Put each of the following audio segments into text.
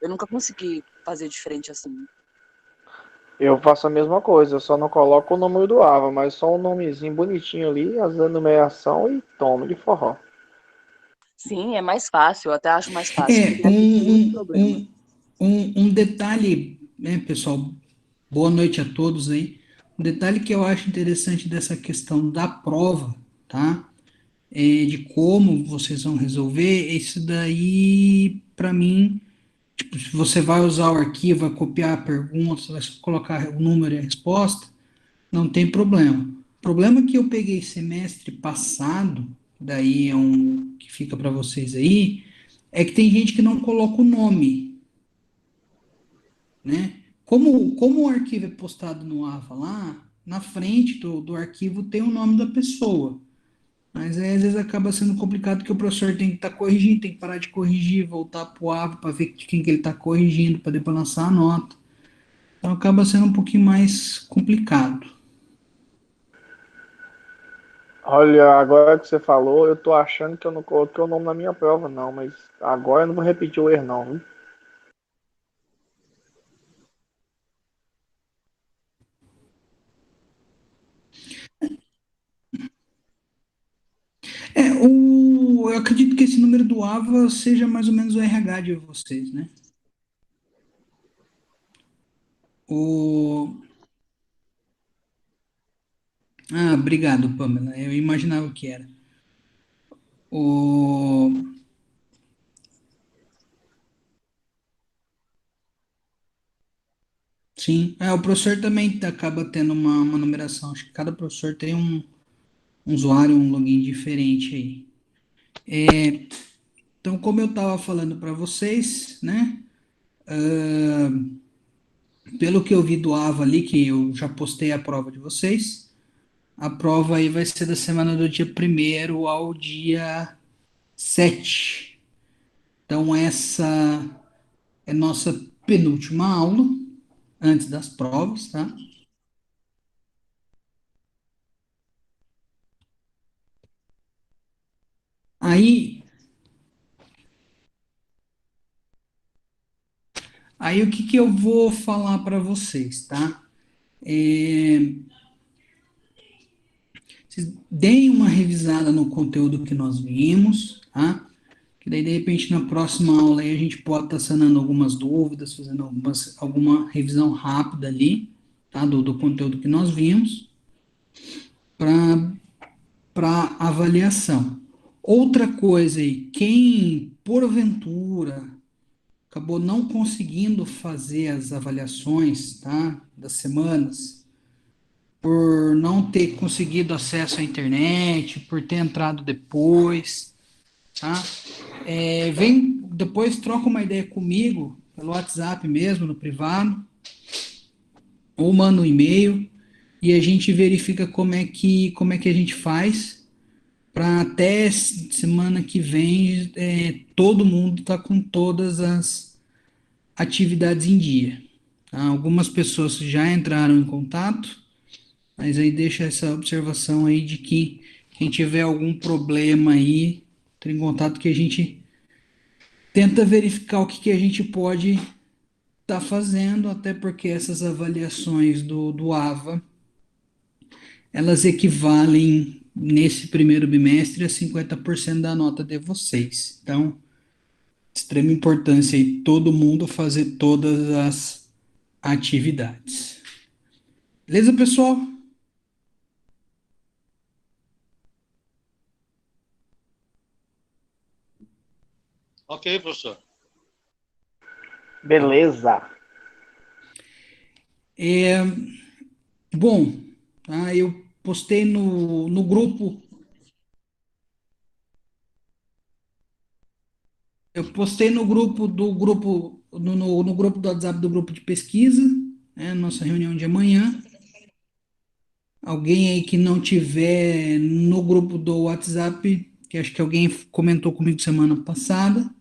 Eu nunca consegui fazer diferente assim. Eu faço a mesma coisa, eu só não coloco o número do Ava, mas só um nomezinho bonitinho ali, as numeração e toma de forró. Sim, é mais fácil, eu até acho mais fácil, porque É, evita muito problema. um detalhe, né, pessoal? Boa noite a todos aí. Um detalhe que eu acho interessante dessa questão da prova, tá? De como vocês vão resolver, isso daí, para mim, tipo, se você vai usar o arquivo, vai copiar a pergunta, você vai colocar o número e a resposta, não tem problema. O problema que eu peguei semestre passado, daí é um que fica para vocês aí, é que tem gente que não coloca o nome, né? Como o arquivo é postado no AVA lá, na frente do arquivo tem o nome da pessoa. Mas aí, às vezes acaba sendo complicado porque o professor tem que estar corrigindo, tem que parar de corrigir, voltar para o AVA para ver de quem que ele está corrigindo, para depois lançar a nota. Então acaba sendo um pouquinho mais complicado. Olha, agora que você falou, eu tô achando que eu não coloquei o nome na minha prova, não, mas agora eu não vou repetir o erro, não, viu? Eu acredito que esse número do AVA seja mais ou menos o RH de vocês, né? O... Obrigado, Pamela. Eu imaginava que era. O... Sim, o professor também acaba tendo uma numeração. Acho que cada professor tem um usuário, um login diferente aí. Então, como eu estava falando para vocês, né? Pelo que eu vi do AVA ali, que eu já postei a prova de vocês, a prova aí vai ser da semana do dia 1º ao dia 7. Então, essa é nossa penúltima aula, antes das provas, tá? Aí, aí, o que que eu vou falar para vocês, tá? Vocês deem uma revisada no conteúdo que nós vimos, tá? Que daí, de repente, na próxima aula aí, a gente pode estar sanando algumas dúvidas, fazendo alguma revisão rápida ali, tá? Do conteúdo que nós vimos, para avaliação. Outra coisa aí, quem porventura acabou não conseguindo fazer as avaliações, tá? Das semanas, por não ter conseguido acesso à internet, por ter entrado depois, tá? Vem depois, troca uma ideia comigo pelo WhatsApp mesmo, no privado, ou manda um e-mail e a gente verifica como é que a gente faz para até semana que vem todo mundo tá com todas as atividades em dia. Tá? Algumas pessoas já entraram em contato, mas aí deixa essa observação aí de que quem tiver algum problema aí, entre em contato que a gente tenta verificar o que, que a gente pode estar fazendo, até porque essas avaliações do AVA, elas equivalem nesse primeiro bimestre a 50% da nota de vocês. Então, extrema importância aí todo mundo fazer todas as atividades. Beleza, pessoal? Ok, professor. Beleza. É, bom, tá? Eu postei no grupo, no grupo do WhatsApp do grupo de pesquisa, né, nossa reunião de amanhã. Alguém aí que não tiver no grupo do WhatsApp, que acho que alguém comentou comigo semana passada,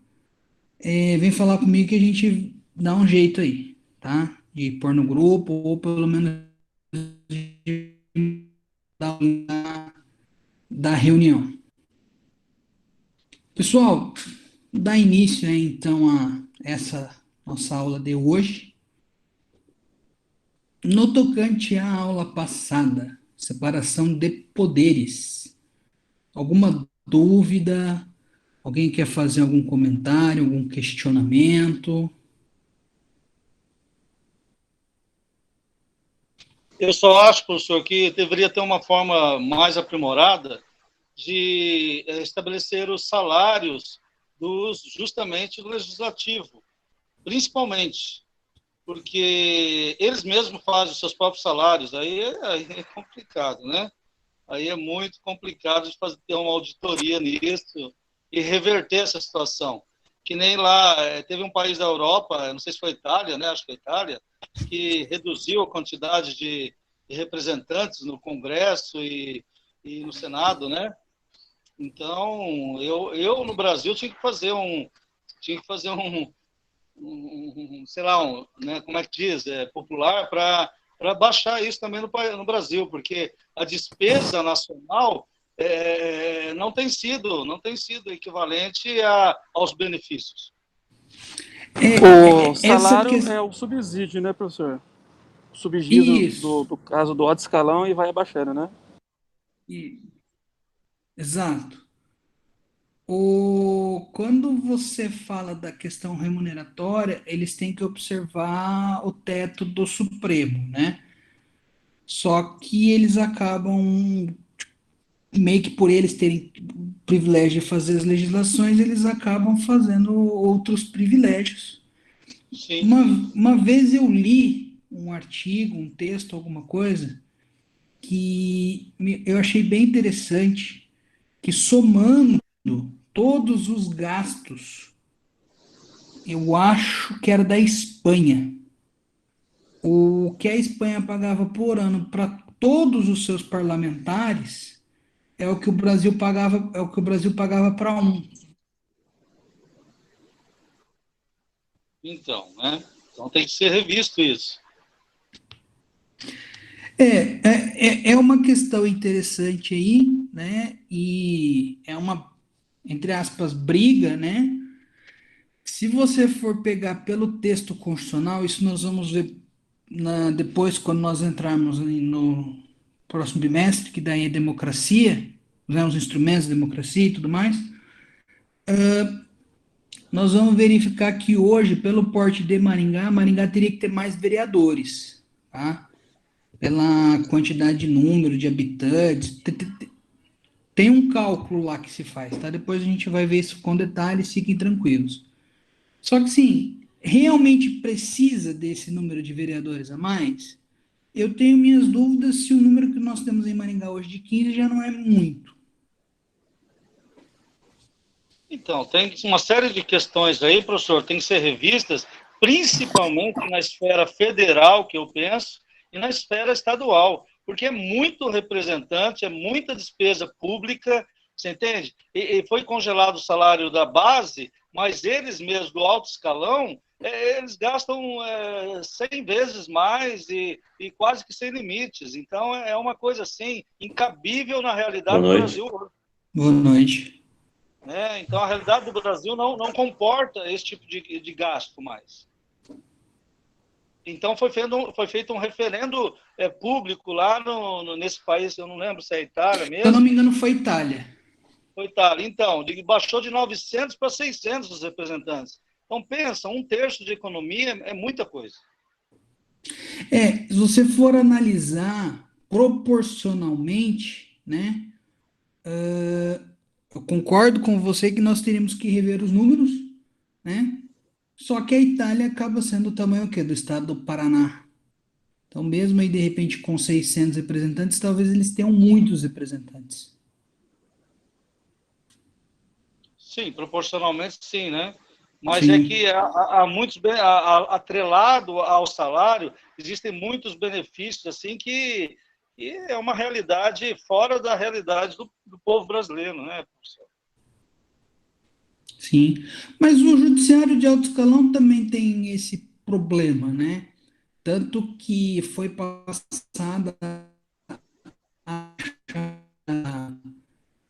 vem falar comigo que a gente dá um jeito aí, tá? De pôr no grupo, ou pelo menos da reunião. Pessoal, dá início aí, então a essa nossa aula de hoje. No tocante à aula passada, separação de poderes, alguma dúvida? Alguém quer fazer algum comentário, algum questionamento? Eu só acho, professor, que deveria ter uma forma mais aprimorada de estabelecer os salários justamente do legislativo, principalmente, porque eles mesmos fazem os seus próprios salários, aí é complicado, né? Aí é muito complicado de ter uma auditoria nisso e reverter essa situação. Que nem lá, teve um país da Europa, não sei se foi Itália, né? Acho que foi Itália, que reduziu a quantidade de representantes no Congresso e no Senado, né? Então, eu no Brasil tinha que fazer sei lá, né, como é que diz, popular, para baixar isso também no Brasil, porque a despesa nacional não tem sido equivalente aos benefícios. O Essa salário questão. é o subsídio, né, professor? O subsídio Isso, do caso do alto escalão e vai abaixando, né? i- exato. Quando você fala da questão remuneratória, eles têm que observar o teto do Supremo, né? Só que eles acabam, meio que por eles terem privilégio de fazer as legislações, eles acabam fazendo outros privilégios. Sim. Uma, uma vez eu li um artigo, um texto, alguma coisa, que eu achei bem interessante, que somando todos os gastos, eu acho que era da Espanha, o que a Espanha pagava por ano para todos os seus parlamentares é o que o Brasil pagava, é o que o Brasil pagava para um. Então, né? Então tem que ser revisto isso. É uma questão interessante aí, né? E é uma, entre aspas, briga, né? Se você for pegar pelo texto constitucional, isso nós vamos ver depois, quando nós entrarmos no próximo bimestre, que daí é democracia, né, os instrumentos de democracia e tudo mais, nós vamos verificar que hoje, pelo porte de Maringá, Maringá teria que ter mais vereadores, tá? Pela quantidade de número de habitantes. Tem um cálculo lá que se faz, tá? Depois a gente vai ver isso com detalhes, fiquem tranquilos. Só que, sim, realmente precisa desse número de vereadores a mais? Eu tenho minhas dúvidas se o número que nós temos em Maringá hoje de 15 já não é muito. Então, tem uma série de questões aí, professor, tem que ser revistas, principalmente na esfera federal, que eu penso, e na esfera estadual, porque é muito representante, é muita despesa pública, você entende? E foi congelado o salário da base, mas eles mesmos, do alto escalão, eles gastam 100 vezes mais e quase que sem limites. Então, é uma coisa assim, incabível na realidade do Brasil. Boa noite. Né? Então, a realidade do Brasil não comporta esse tipo de gasto mais. Então, foi feito um referendo público lá nesse país, eu não lembro se é Itália Se eu não mesmo. me engano, foi Itália. Foi Itália. Então, baixou de 900 para 600 os representantes. Então, pensa, um terço de economia é muita coisa. Se você for analisar proporcionalmente, né? Eu concordo com você que nós teríamos que rever os números, né? Só que a Itália acaba sendo o tamanho o quê? Do estado do Paraná. Então, mesmo aí, de repente, com 600 representantes, talvez eles tenham muitos representantes. Sim, proporcionalmente sim, né? Mas é Sim, que há muitos, atrelado ao salário, existem muitos benefícios assim que é uma realidade fora da realidade do povo brasileiro, né, professor? sim. Mas o judiciário de alto escalão também tem esse problema, né? Tanto que foi passada a,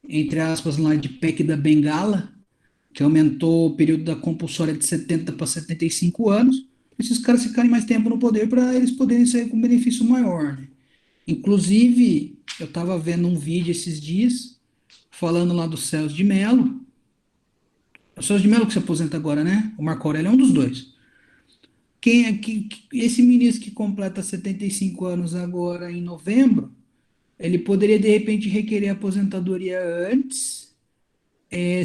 entre aspas, lá de PEC da Bengala, que aumentou o período da compulsória de 70 para 75 anos, esses caras ficarem mais tempo no poder para eles poderem sair com um benefício maior, né? Inclusive, eu estava vendo um vídeo esses dias, falando lá do Celso de Mello. É o Celso de Mello que se aposenta agora, né? O Marco Aurélio é um dos dois. Esse ministro que completa 75 anos agora em novembro, ele poderia de repente requerer aposentadoria antes,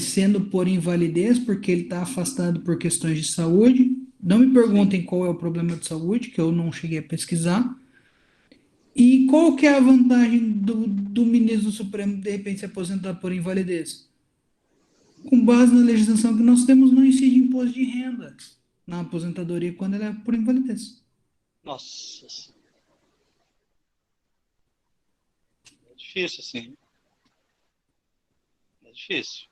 sendo por invalidez, porque ele está afastado por questões de saúde. Não me perguntem qual é o problema de saúde, que eu não cheguei a pesquisar. E qual que é a vantagem do ministro do Supremo de repente se aposentar por invalidez? Com base na legislação que nós temos, não incide imposto de renda na aposentadoria quando ela é por invalidez. Nossa. É difícil, assim. É difícil.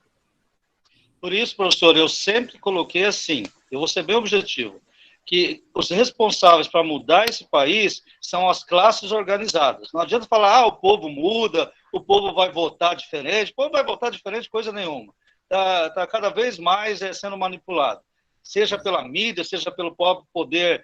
Por isso, professor, eu sempre coloquei assim, eu vou ser bem objetivo, que os responsáveis para mudar esse país são as classes organizadas. Não adianta falar, o povo muda, o povo vai votar diferente. O povo vai votar diferente coisa nenhuma. Está cada vez mais sendo manipulado. Seja pela mídia, seja pelo próprio poder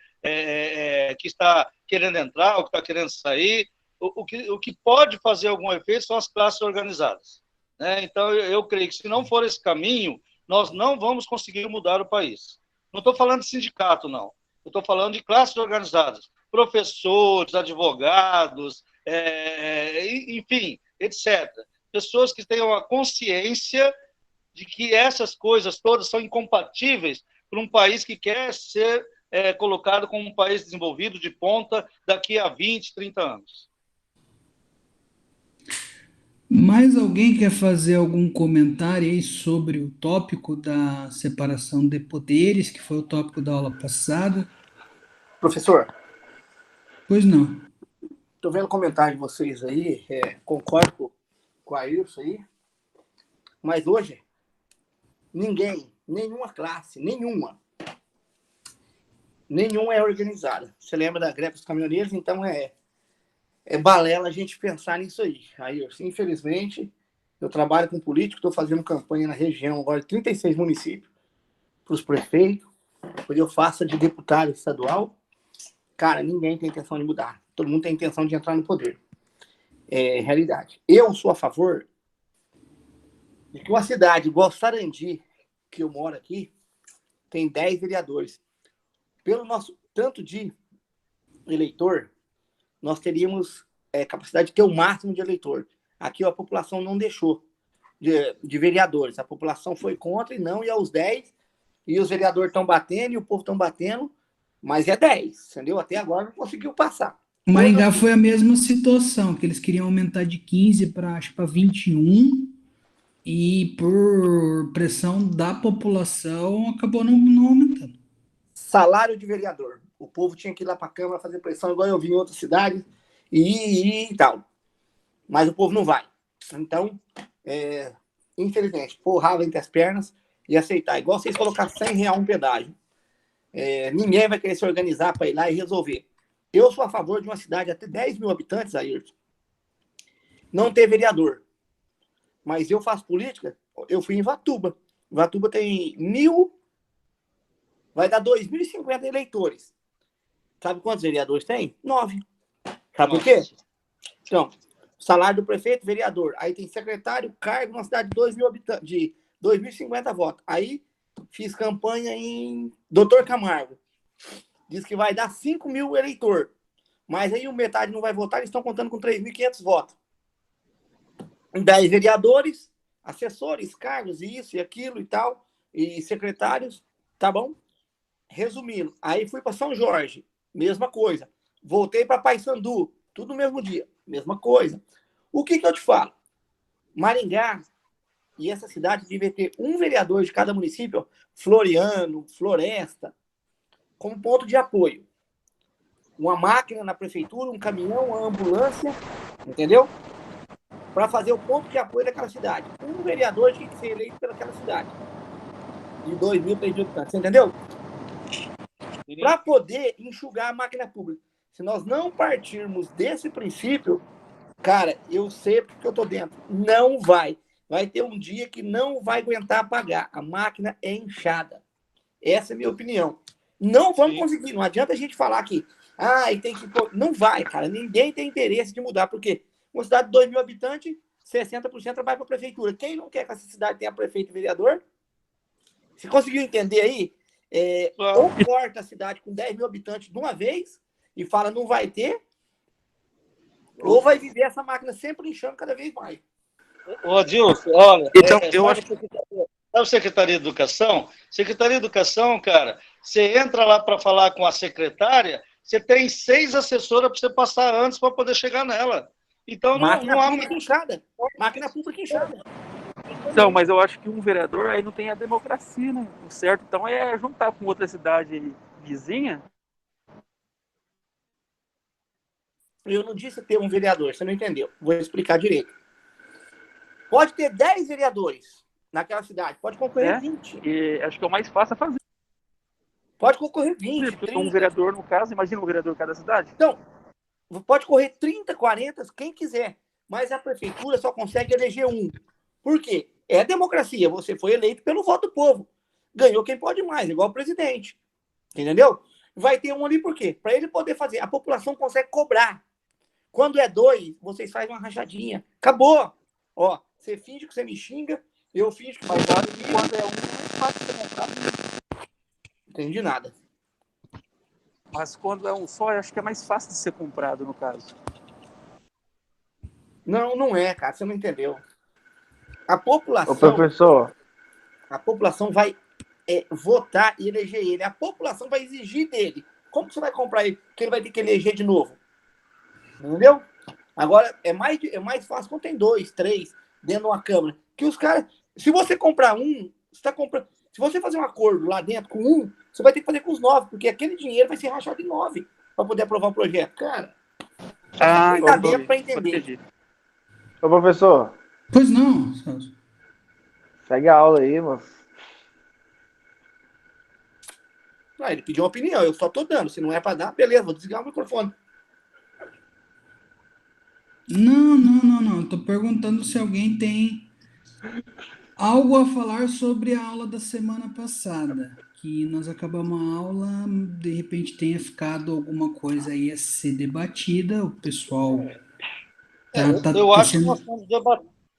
que está querendo entrar, ou que está querendo sair. O que pode fazer algum efeito são as classes organizadas. Né? Então, eu creio que se não for esse caminho, nós não vamos conseguir mudar o país. Não estou falando de sindicato, não. Eu estou falando de classes organizadas. Professores, advogados, enfim, etc. Pessoas que tenham a consciência de que essas coisas todas são incompatíveis para um país que quer ser colocado como um país desenvolvido de ponta daqui a 20, 30 anos. Mais alguém quer fazer algum comentário aí sobre o tópico da separação de poderes, que foi o tópico da aula passada? Professor, Pois não. estou vendo o comentário de vocês aí, concordo com a Ailson aí, mas hoje ninguém, nenhuma classe, nenhuma é organizada. Você lembra da greve dos caminhoneiros? Então é balela a gente pensar nisso aí. Aí, infelizmente, eu trabalho com político, estou fazendo campanha na região agora de 36 municípios para os prefeitos, depois eu faço de deputado estadual. Cara, ninguém tem intenção de mudar. Todo mundo tem intenção de entrar no poder. É realidade. Eu sou a favor de que uma cidade igual Sarandi, que eu moro aqui, tem 10 vereadores. Pelo nosso tanto de eleitor, nós teríamos capacidade de ter o máximo de eleitor. Aqui a população não deixou de vereadores. A população foi contra e aos 10, e os vereadores estão batendo, e o povo estão batendo, mas é 10, entendeu? Até agora não conseguiu passar. Maringá foi a mesma situação, que eles queriam aumentar de 15 para 21, e por pressão da população acabou não aumentando. Salário de vereador. O povo tinha que ir lá para a Câmara fazer pressão, igual eu vi em outras cidades, e tal. Mas o povo não vai. Então, infelizmente, porrava entre as pernas e aceitar. Igual vocês colocar R$100 um pedágio. Ninguém vai querer se organizar para ir lá e resolver. Eu sou a favor de uma cidade até 10 mil habitantes, Ayrton, não ter vereador. Mas eu faço política, eu fui em Ivatuba. Ivatuba tem vai dar 2.050 eleitores. Sabe quantos vereadores tem? 9. Sabe por quê? Então, salário do prefeito, vereador. Aí tem secretário, cargo, numa cidade de 2 mil habitantes, de 2.050 votos. Aí fiz campanha em Doutor Camargo. Diz que vai dar 5 mil eleitores. Mas aí metade não vai votar, eles estão contando com 3.500 votos. 10 vereadores, assessores, cargos, isso e aquilo e tal, e secretários, tá bom? Resumindo, aí fui para São Jorge, mesma coisa. Voltei para Paysandu, tudo no mesmo dia, mesma coisa. O que eu te falo? Maringá e essa cidade devia ter um vereador de cada município, Floriano, Floresta, como ponto de apoio. Uma máquina na prefeitura, um caminhão, uma ambulância, entendeu? Para fazer o ponto de apoio daquela cidade. Um vereador tinha que ser eleito pelaquela cidade. De 2.000, 3.000 habitantes, entendeu? Para poder enxugar a máquina pública. Se nós não partirmos desse princípio, cara, eu sei porque eu tô dentro. Não vai. vai ter um dia que não vai aguentar pagar. A máquina é inchada. Essa é a minha opinião. Não vamos conseguir. Não adianta a gente falar que e tem que... Não vai, cara. Ninguém tem interesse de mudar. Porque uma cidade de 2 mil habitantes, 60% trabalha para a prefeitura. Quem não quer que essa cidade tenha prefeito e vereador? Você conseguiu entender aí? Ou corta a cidade com 10 mil habitantes de uma vez e fala não vai ter, ou vai viver essa máquina sempre inchando cada vez mais. Ô, Adilson, olha, Então, eu acho sabe a Secretaria de Educação? Secretaria de Educação, cara, você entra lá para falar com a secretária, você tem 6 assessoras para você passar antes para poder chegar nela. Então, Máquina não há... pública inchada. Máquina pública inchada. Não, mas eu acho que um vereador aí não tem a democracia, né? O certo, então, é juntar com outra cidade vizinha. Eu não disse ter um vereador, você não entendeu. Vou explicar direito. Pode ter 10 vereadores naquela cidade, pode concorrer 20. E acho que é o mais fácil a fazer. Pode concorrer 20, Porque 30. um vereador, no caso, imagina um vereador de cada cidade. Então, pode correr 30, 40, quem quiser. Mas a prefeitura só consegue eleger um. Por quê? É democracia. Você foi eleito pelo voto do povo. Ganhou quem pode mais, igual o presidente. Entendeu? Vai ter um ali por quê? Para ele poder fazer. A população consegue cobrar. Quando é 2, vocês fazem uma rachadinha. Acabou. Ó, você finge que você me xinga, eu finge que... Mas acho que quando é um, é mais fácil de você comprar. Entendi nada. Mas quando é um só, eu acho que é mais fácil de ser comprado, no caso. Não, não é, cara. Você não entendeu. A Ô, população professor, vai votar e eleger ele. A população vai exigir dele. Como que você vai comprar ele? Porque ele vai ter que eleger de novo. Entendeu? Agora, é mais fácil quando tem 2, 3 dentro de uma Câmara. Que os caras... Se você comprar um, você tá comprando... Se você fazer um acordo lá dentro com um, você vai ter que fazer com os 9, porque aquele dinheiro vai ser rachado em 9 para poder aprovar o projeto. Cara, Ah, tá dentro para entender. entendi. ô professor, Pois não, Celso. segue a aula aí, moço. Ele pediu uma opinião, eu só tô dando. Se não é para dar, beleza, vou desligar o microfone. Não. Estou perguntando se alguém tem algo a falar sobre a aula da semana passada. Que nós acabamos a aula, de repente tenha ficado alguma coisa aí a ser debatida, o pessoal Eu tá acho que sendo... nós estamos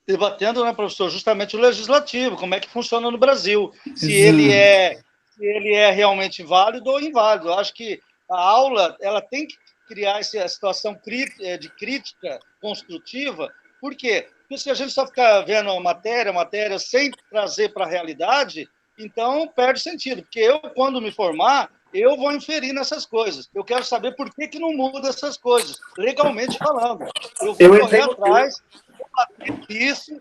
debatendo, né, professor, justamente o legislativo, como é que funciona no Brasil, se ele é realmente válido ou inválido. Eu acho que a aula ela tem que criar essa situação de crítica construtiva. Por quê? Porque se a gente só ficar vendo a matéria sem trazer para a realidade, então perde sentido. Porque eu, quando me formar, eu vou inferir nessas coisas. Eu quero saber por que não muda essas coisas, legalmente falando. Eu vou correr atrás, combater isso.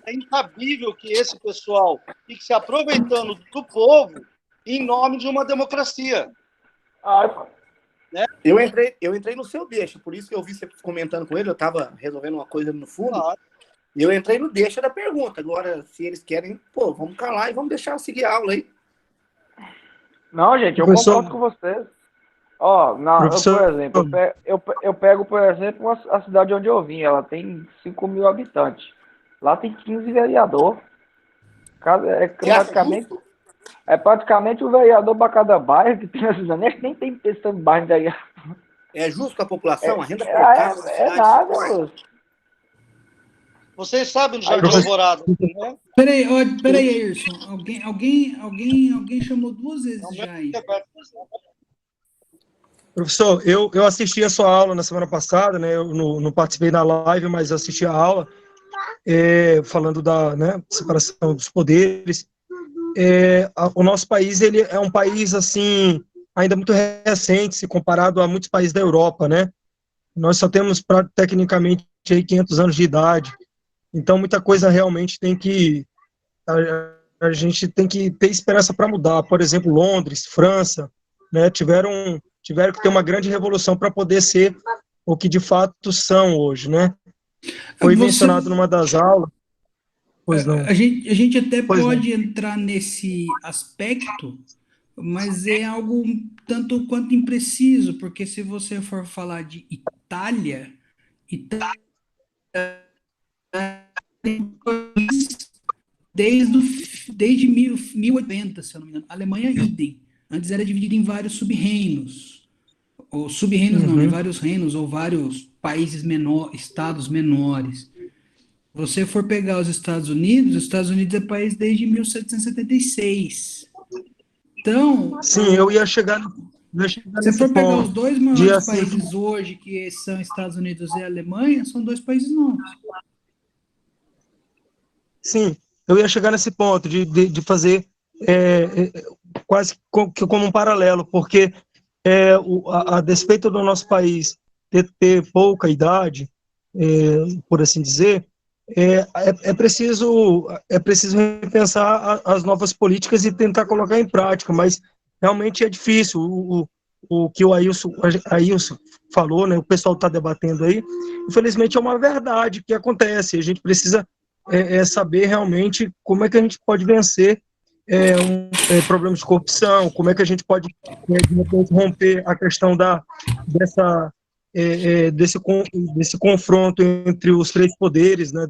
É incabível que esse pessoal fique se aproveitando do povo em nome de uma democracia. Eu entrei no seu deixa, por isso que eu vi você comentando com ele, eu estava resolvendo uma coisa no fundo, e eu entrei no deixa da pergunta. Agora, se eles querem, vamos calar e vamos deixar eu seguir a aula aí. Não, gente, eu Professor. concordo com vocês. Ó, Professor. por exemplo, eu pego, por exemplo, a cidade onde eu vim, ela tem 5 mil habitantes. Lá tem 15 vereadores. É praticamente um vereador para cada bairro que tem na cidade. Nem tem pessoa de bairro daí. É justo com a população? A renda per capita da cidade nada, suporta? moço. Vocês sabem do Jardim Alvorada, né? Peraí, Ayrson. Alguém chamou 2 vezes já aí. Professor, eu assisti a sua aula na semana passada, né? Eu não participei da live, mas assisti a aula falando da separação dos poderes. O nosso país ele é um país assim ainda muito recente, se comparado a muitos países da Europa, né? Nós só temos tecnicamente aí 500 anos de idade, então muita coisa realmente a gente tem que ter esperança para mudar. Por exemplo, Londres, França, né? Tiveram que ter uma grande revolução para poder ser o que de fato são hoje, né? Foi mencionado numa das aulas. Pois não. A gente até Pois pode entrar nesse aspecto, mas é algo tanto quanto impreciso, porque se você for falar de Itália desde 1080, se eu não me engano. A Alemanha, idem. Antes era dividida em vários sub-reinos. Ou sub-reinos não, né? Vários reinos ou vários países menores, estados menores. Você for pegar os Estados Unidos é país desde 1776. Então, Sim, eu ia chegar se nesse for pegar os ponto dois de maiores assim, países hoje, que são Estados Unidos e Alemanha, são dois países novos. sim, eu ia chegar nesse ponto de fazer quase como um paralelo, porque a despeito do nosso país ter pouca idade, por assim dizer, é preciso repensar as novas políticas e tentar colocar em prática, mas realmente é difícil. O que o Ailson falou, né, o pessoal está debatendo aí, infelizmente é uma verdade que acontece. A gente precisa saber realmente como é que a gente pode vencer problemas de corrupção, como é que a gente pode de repente, romper a questão desse confronto entre os três poderes, né,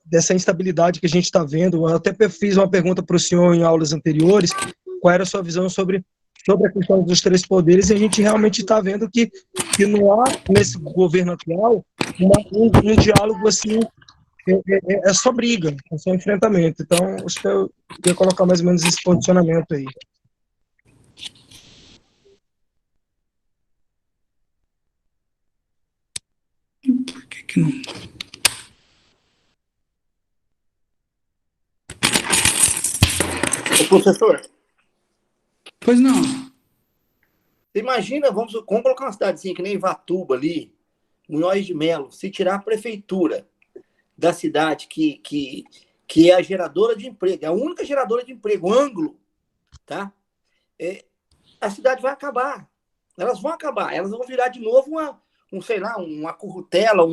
dessa instabilidade que a gente está vendo. Eu até fiz uma pergunta para o senhor em aulas anteriores, qual era a sua visão sobre a questão dos três poderes, e a gente realmente está vendo que não há, nesse governo atual, um diálogo assim, é só briga, é só enfrentamento. Então, acho que eu ia colocar mais ou menos esse posicionamento aí. Por que não? Ô, professor, Pois não. imagina, vamos colocar uma cidadezinha que nem Ivatuba ali, Munhoz de Melo, se tirar a prefeitura da cidade que é a geradora de emprego, é a única geradora de emprego, ângulo, tá? A cidade vai acabar. Elas vão acabar, elas vão virar de novo sei lá, uma currutela,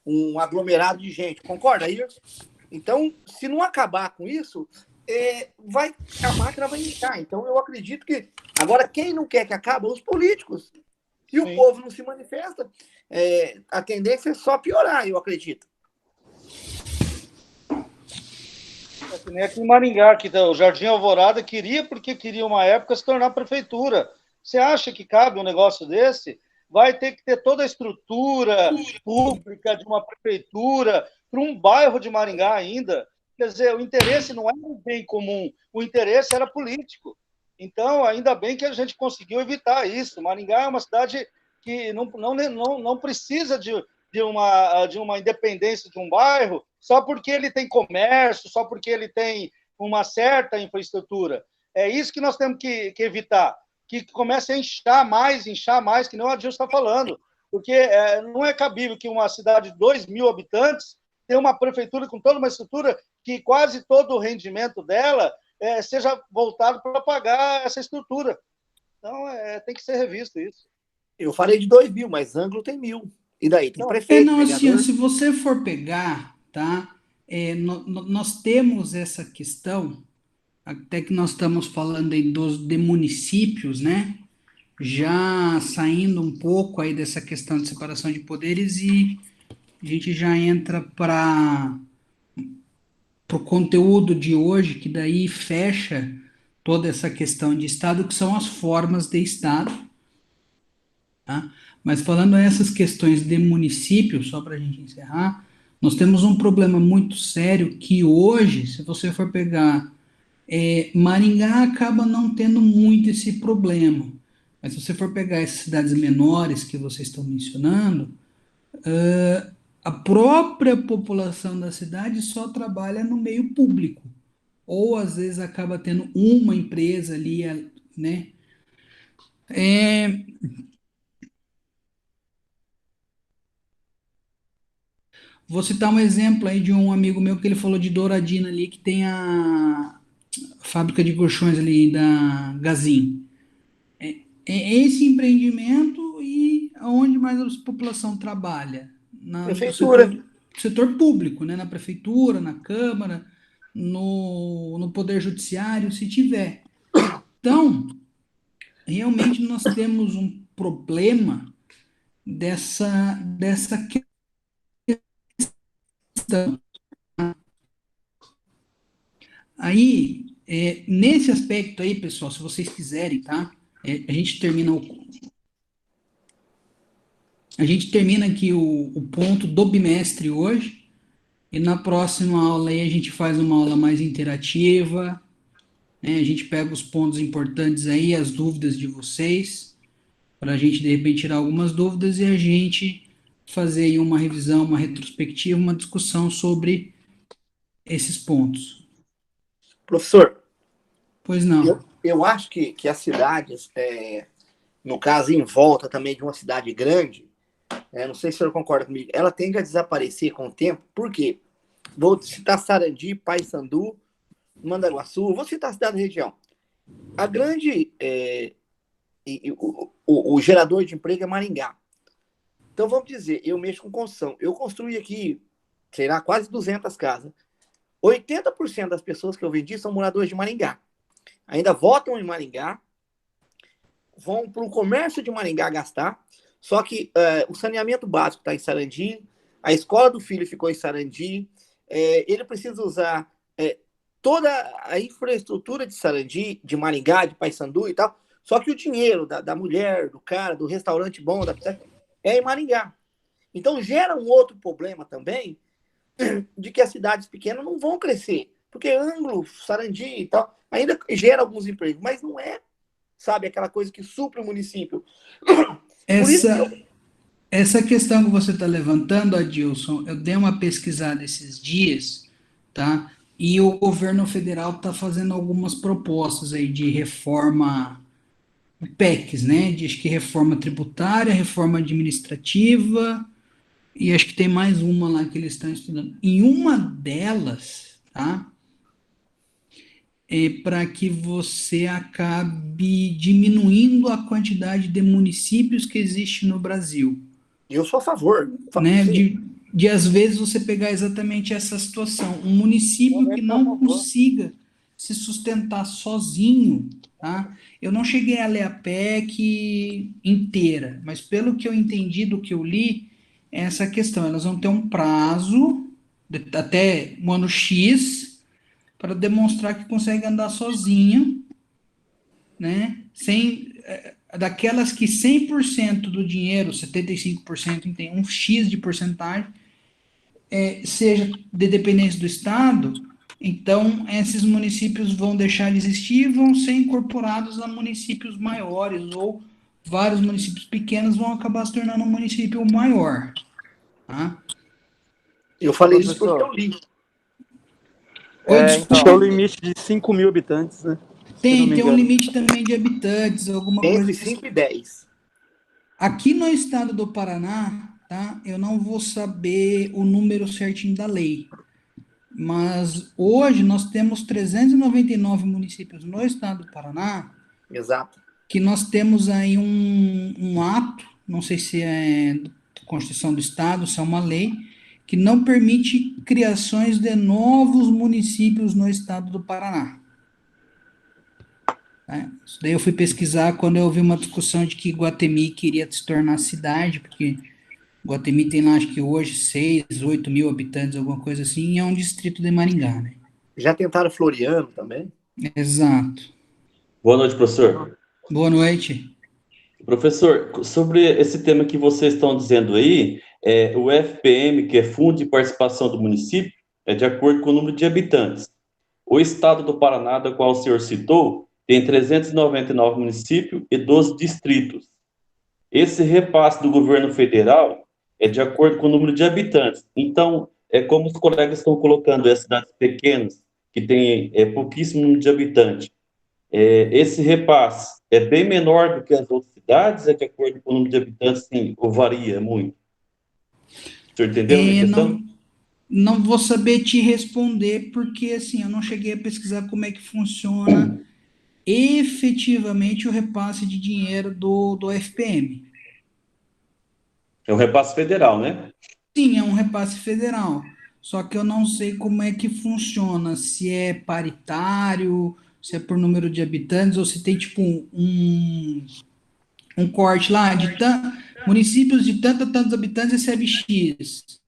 um aglomerado de gente, concorda aí? Então, se não acabar com isso, a máquina vai inchar. Então, eu acredito que agora quem não quer que acabe? Os políticos. Se o povo não se manifesta, a tendência é só piorar, eu acredito. É que nem aqui em Maringá, que o Jardim Alvorada porque queria uma época se tornar prefeitura. Você acha que cabe um negócio desse? Vai ter que ter toda a estrutura pública de uma prefeitura para um bairro de Maringá ainda. Quer dizer, o interesse não era o bem comum, o interesse era político. Então, ainda bem que a gente conseguiu evitar isso. Maringá é uma cidade que não precisa de uma independência de um bairro só porque ele tem comércio, só porque ele tem uma certa infraestrutura. É isso que nós temos que evitar, que comece a inchar mais, que nem o Adilson está falando, porque não é cabível que uma cidade de 2.000 habitantes tenha uma prefeitura com toda uma estrutura que quase todo o rendimento dela seja voltado para pagar essa estrutura. Então, tem que ser revisto isso. Eu falei de 2.000, mas Ângulo tem 1.000. E daí? Tem prefeito, Não, assim, vereador. se você for pegar, tá? Nós temos essa questão, até que nós estamos falando aí de municípios, né? Já saindo um pouco aí dessa questão de separação de poderes, e a gente já entra para o conteúdo de hoje, que daí fecha toda essa questão de Estado, que são as formas de Estado, tá? Mas falando essas questões de município, só para a gente encerrar, nós temos um problema muito sério que hoje, se você for pegar, Maringá acaba não tendo muito esse problema. Mas se você for pegar essas cidades menores que vocês estão mencionando, a própria população da cidade só trabalha no meio público. Ou às vezes acaba tendo uma empresa ali, né? Vou citar um exemplo aí de um amigo meu que ele falou de Douradina ali, que tem a fábrica de colchões ali da Gazin. É esse empreendimento e onde mais a população trabalha? Prefeitura. No setor público, né? Na prefeitura, na Câmara, no Poder Judiciário, se tiver. Então, realmente nós temos um problema dessa questão questão. Aí, nesse aspecto aí, pessoal, se vocês quiserem, tá? A gente termina aqui o ponto do bimestre hoje, e na próxima aula aí a gente faz uma aula mais interativa, né? A gente pega os pontos importantes aí, as dúvidas de vocês, para a gente, de repente, tirar algumas dúvidas e a gente fazer aí uma revisão, uma retrospectiva, uma discussão sobre esses pontos. Professor, Pois não. eu acho que as cidades, no caso, em volta também de uma cidade grande, não sei se o senhor concorda comigo, ela tende a desaparecer com o tempo. Por quê? Vou citar Sarandi, Paysandu, Mandaguaçu, vou citar a cidade da região. A grande... o gerador de emprego é Maringá. Então, vamos dizer, eu mexo com construção. Eu construí aqui, sei lá, quase 200 casas. 80% das pessoas que eu vendi são moradores de Maringá. Ainda votam em Maringá, vão para o comércio de Maringá gastar, só que o saneamento básico está em Sarandi, a escola do filho ficou em Sarandi, ele precisa usar toda a infraestrutura de Sarandi, de Maringá, de Paysandu e tal, só que o dinheiro da mulher, do cara, do restaurante bom, é em Maringá. Então gera um outro problema também, de que as cidades pequenas não vão crescer, porque Anglo, Sarandi e tal, ainda gera alguns empregos, mas não é, sabe, aquela coisa que supre o município. Essa questão que você está levantando, Adilson, eu dei uma pesquisada esses dias, tá? E o governo federal está fazendo algumas propostas aí de reforma, PECs, né? Acho que reforma tributária, reforma administrativa, e acho que tem mais uma lá que eles estão estudando. Em uma delas, tá? É para que você acabe diminuindo a quantidade de municípios que existe no Brasil. Eu sou a favor. Né? De às vezes você pegar exatamente essa situação. Um município que não consiga se sustentar sozinho, tá? Eu não cheguei a ler a PEC inteira, mas pelo que eu entendi do que eu li, é essa questão. Elas vão ter um prazo, até um ano X, para demonstrar que consegue andar sozinho, né? Daquelas que 100% do dinheiro, 75% tem um X de porcentagem, seja de dependência do Estado, então esses municípios vão deixar de existir e vão ser incorporados a municípios maiores, ou vários municípios pequenos vão acabar se tornando um município maior. Tá? Eu falei isso porque eu li. Acho que é o limite de 5 mil habitantes, né? Tem um limite também de habitantes, alguma coisa. Entre 5 e 10. Aqui no estado do Paraná, tá? Eu não vou saber o número certinho da lei, mas hoje nós temos 399 municípios no estado do Paraná. Exato. Que nós temos aí um ato, não sei se é Constituição do Estado, se é uma lei, que não permite criações de novos municípios no estado do Paraná. Isso daí eu fui pesquisar quando eu ouvi uma discussão de que Iguatemi queria se tornar cidade, porque Iguatemi tem lá, acho que hoje, 6, 8 mil habitantes, alguma coisa assim, e é um distrito de Maringá, né? Já tentaram Floriano também? Exato. Boa noite, professor. Boa noite. Professor, sobre esse tema que vocês estão dizendo aí, o FPM, que é Fundo de Participação do Município, é de acordo com o número de habitantes. O estado do Paraná, do qual o senhor citou, tem 399 municípios e 12 distritos. Esse repasse do governo federal é de acordo com o número de habitantes. Então, como os colegas estão colocando, as cidades pequenas, que têm pouquíssimo número de habitantes, esse repasse é bem menor do que as outras cidades, de acordo com o número de habitantes, sim, ou varia muito? O senhor entendeu a minha questão? Não vou saber te responder, porque assim, eu não cheguei a pesquisar como é que funciona efetivamente o repasse de dinheiro do FPM. É um repasse federal, né? Sim, é um repasse federal. Só que eu não sei como é que funciona, se é paritário, se é por número de habitantes, ou se tem tipo um corte lá de municípios de tantos habitantes recebe X.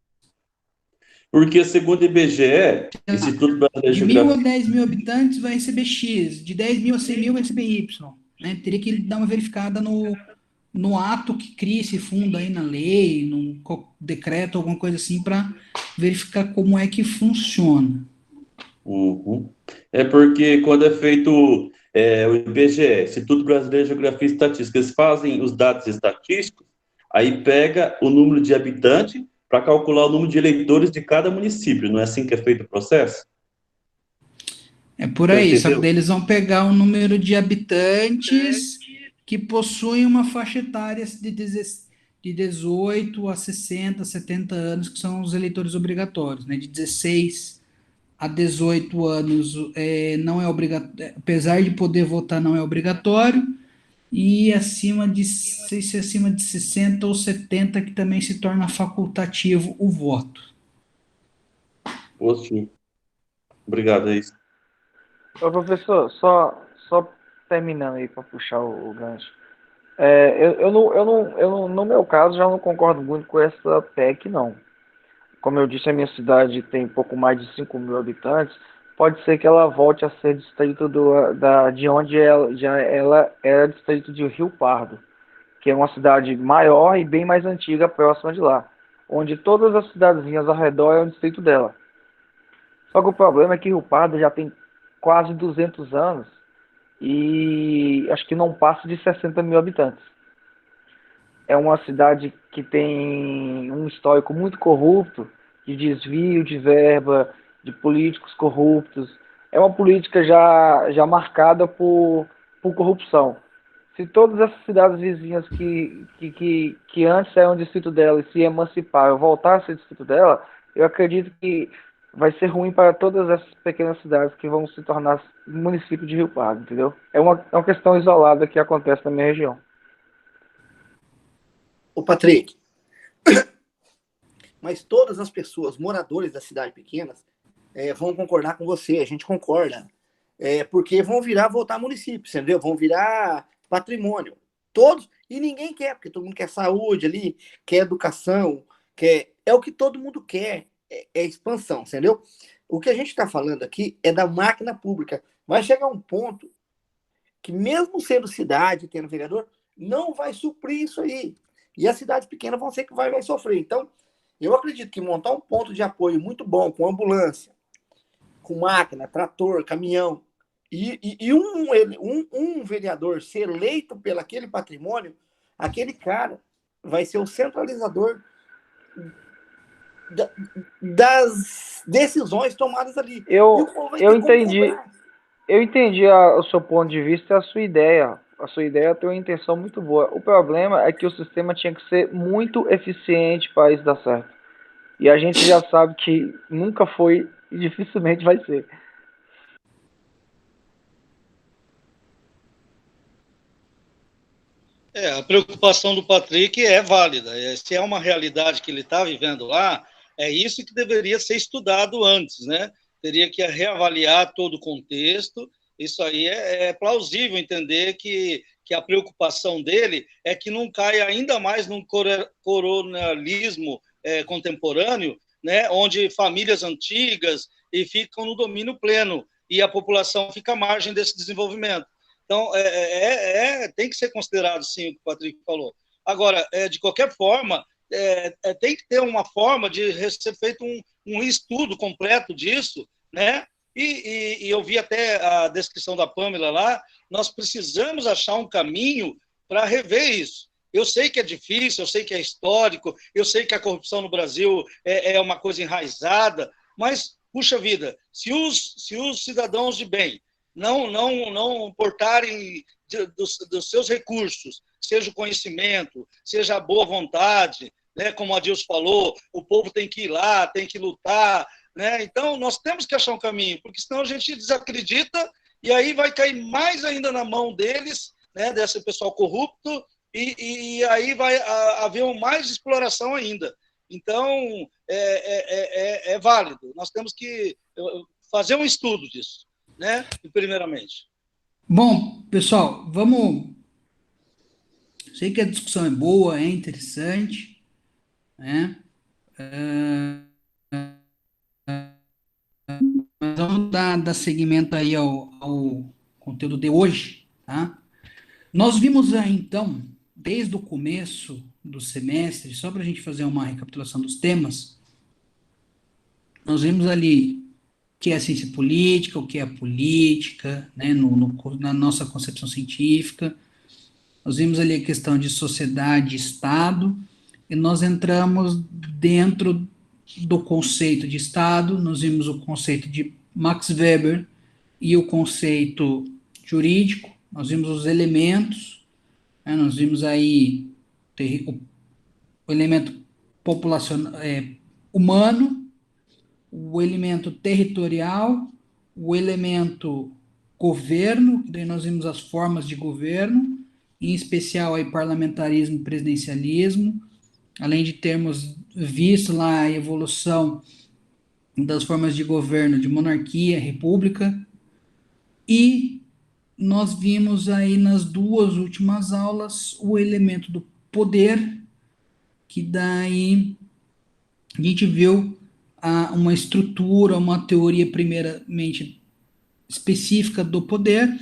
Porque, segundo o IBGE, Instituto Brasileiro de De 1.000 a Geografia, 10.000 habitantes vai receber X, de 10.000 a 100.000 vai receber Y, né? Teria que dar uma verificada no ato que cria esse fundo aí na lei, num decreto, alguma coisa assim, para verificar como é que funciona. uhum. É porque quando é feito o IBGE, Instituto Brasileiro de Geografia e Estatística, eles fazem os dados estatísticos, aí pega o número de habitantes para calcular o número de eleitores de cada município. Não é assim que é feito o processo? É por Você aí, só que entendeu? daí eles vão pegar o número de habitantes que possuem uma faixa etária de 18 a 60, 70 anos, que são os eleitores obrigatórios, né? De 16 a 18 anos não é obrigatório, apesar de poder votar, não é obrigatório, e acima de, sei se é acima de 60 ou 70 que também se torna facultativo o voto. Positivo. Obrigado, é isso. Ô, professor, só terminando aí para puxar o gancho. No meu caso, já não concordo muito com essa PEC, não. Como eu disse, a minha cidade tem pouco mais de 5.000 habitantes. Pode ser que ela volte a ser distrito de onde ela era distrito de Rio Pardo, que é uma cidade maior e bem mais antiga, próxima de lá, onde todas as cidadezinhas ao redor é o distrito dela. Só que o problema é que Rio Pardo já tem quase 200 anos e acho que não passa de 60.000 habitantes. É uma cidade que tem um histórico muito corrupto, de desvio de verba, de políticos corruptos. É uma política já marcada por corrupção. Se todas essas cidades vizinhas que antes eram distrito dela e se emanciparam voltar a ser distrito dela, eu acredito que vai ser ruim para todas essas pequenas cidades que vão se tornar município de Rio Pardo, entendeu? É uma questão isolada que acontece na minha região. Ô, Patrick, mas todas as pessoas, moradores das cidades pequenas, vão concordar com você, a gente concorda. Porque vão virar votar município, entendeu? Vão virar patrimônio. Todos, e ninguém quer, porque todo mundo quer saúde ali, quer educação, é o que todo mundo quer, é expansão, entendeu? O que a gente está falando aqui é da máquina pública. Vai chegar um ponto que, mesmo sendo cidade, tendo vereador, não vai suprir isso aí. E as cidades pequenas vão ser que vai sofrer. Então, eu acredito que montar um ponto de apoio muito bom, com ambulância, com máquina, trator, caminhão, e um vereador ser eleito pelo aquele patrimônio, aquele cara vai ser o centralizador das decisões tomadas ali. E o povo vai ter como cobrar. Eu entendi o seu ponto de vista e a sua ideia. A sua ideia tem uma intenção muito boa. O problema é que o sistema tinha que ser muito eficiente para isso dar certo. E a gente já sabe que nunca foi e dificilmente vai ser. A preocupação do Patrick é válida. Se é uma realidade que ele está vivendo lá, é isso que deveria ser estudado antes, né? Teria que reavaliar todo o contexto. Isso aí é plausível entender que a preocupação dele é que não caia ainda mais num coronelismo contemporâneo, né? Onde famílias antigas e ficam no domínio pleno e a população fica à margem desse desenvolvimento. Então, tem que ser considerado, sim, o que o Patrick falou. Agora, de qualquer forma, tem que ter uma forma de ser feito um estudo completo disso, né? E eu vi até a descrição da Pamela lá, nós precisamos achar um caminho para rever isso. Eu sei que é difícil, eu sei que é histórico, eu sei que a corrupção no Brasil é uma coisa enraizada, mas, puxa vida, se os cidadãos de bem não portarem dos seus recursos, seja o conhecimento, seja a boa vontade, né, como a Adilson falou, o povo tem que ir lá, tem que lutar, né? Então, nós temos que achar um caminho, porque senão a gente desacredita e aí vai cair mais ainda na mão deles, né, desse pessoal corrupto, e aí vai haver mais exploração ainda. Então, é válido. Nós temos que fazer um estudo disso, né, primeiramente. Bom, pessoal, vamos... Sei que a discussão é boa, é interessante, né? dar seguimento aí ao conteúdo de hoje, tá? Nós vimos aí, então, desde o começo do semestre, só para a gente fazer uma recapitulação dos temas, nós vimos ali o que é a ciência política, o que é a política, né, na nossa concepção científica. Nós vimos ali a questão de sociedade e Estado, e nós entramos dentro do conceito de Estado, nós vimos o conceito de Max Weber e o conceito jurídico, nós vimos os elementos, né, nós vimos aí o elemento populacional, humano, o elemento territorial, o elemento governo, daí nós vimos as formas de governo, em especial aí parlamentarismo e presidencialismo, além de termos visto lá a evolução das formas de governo de monarquia, república, e nós vimos aí nas duas últimas aulas o elemento do poder, que daí a gente viu uma estrutura, uma teoria primeiramente específica do poder,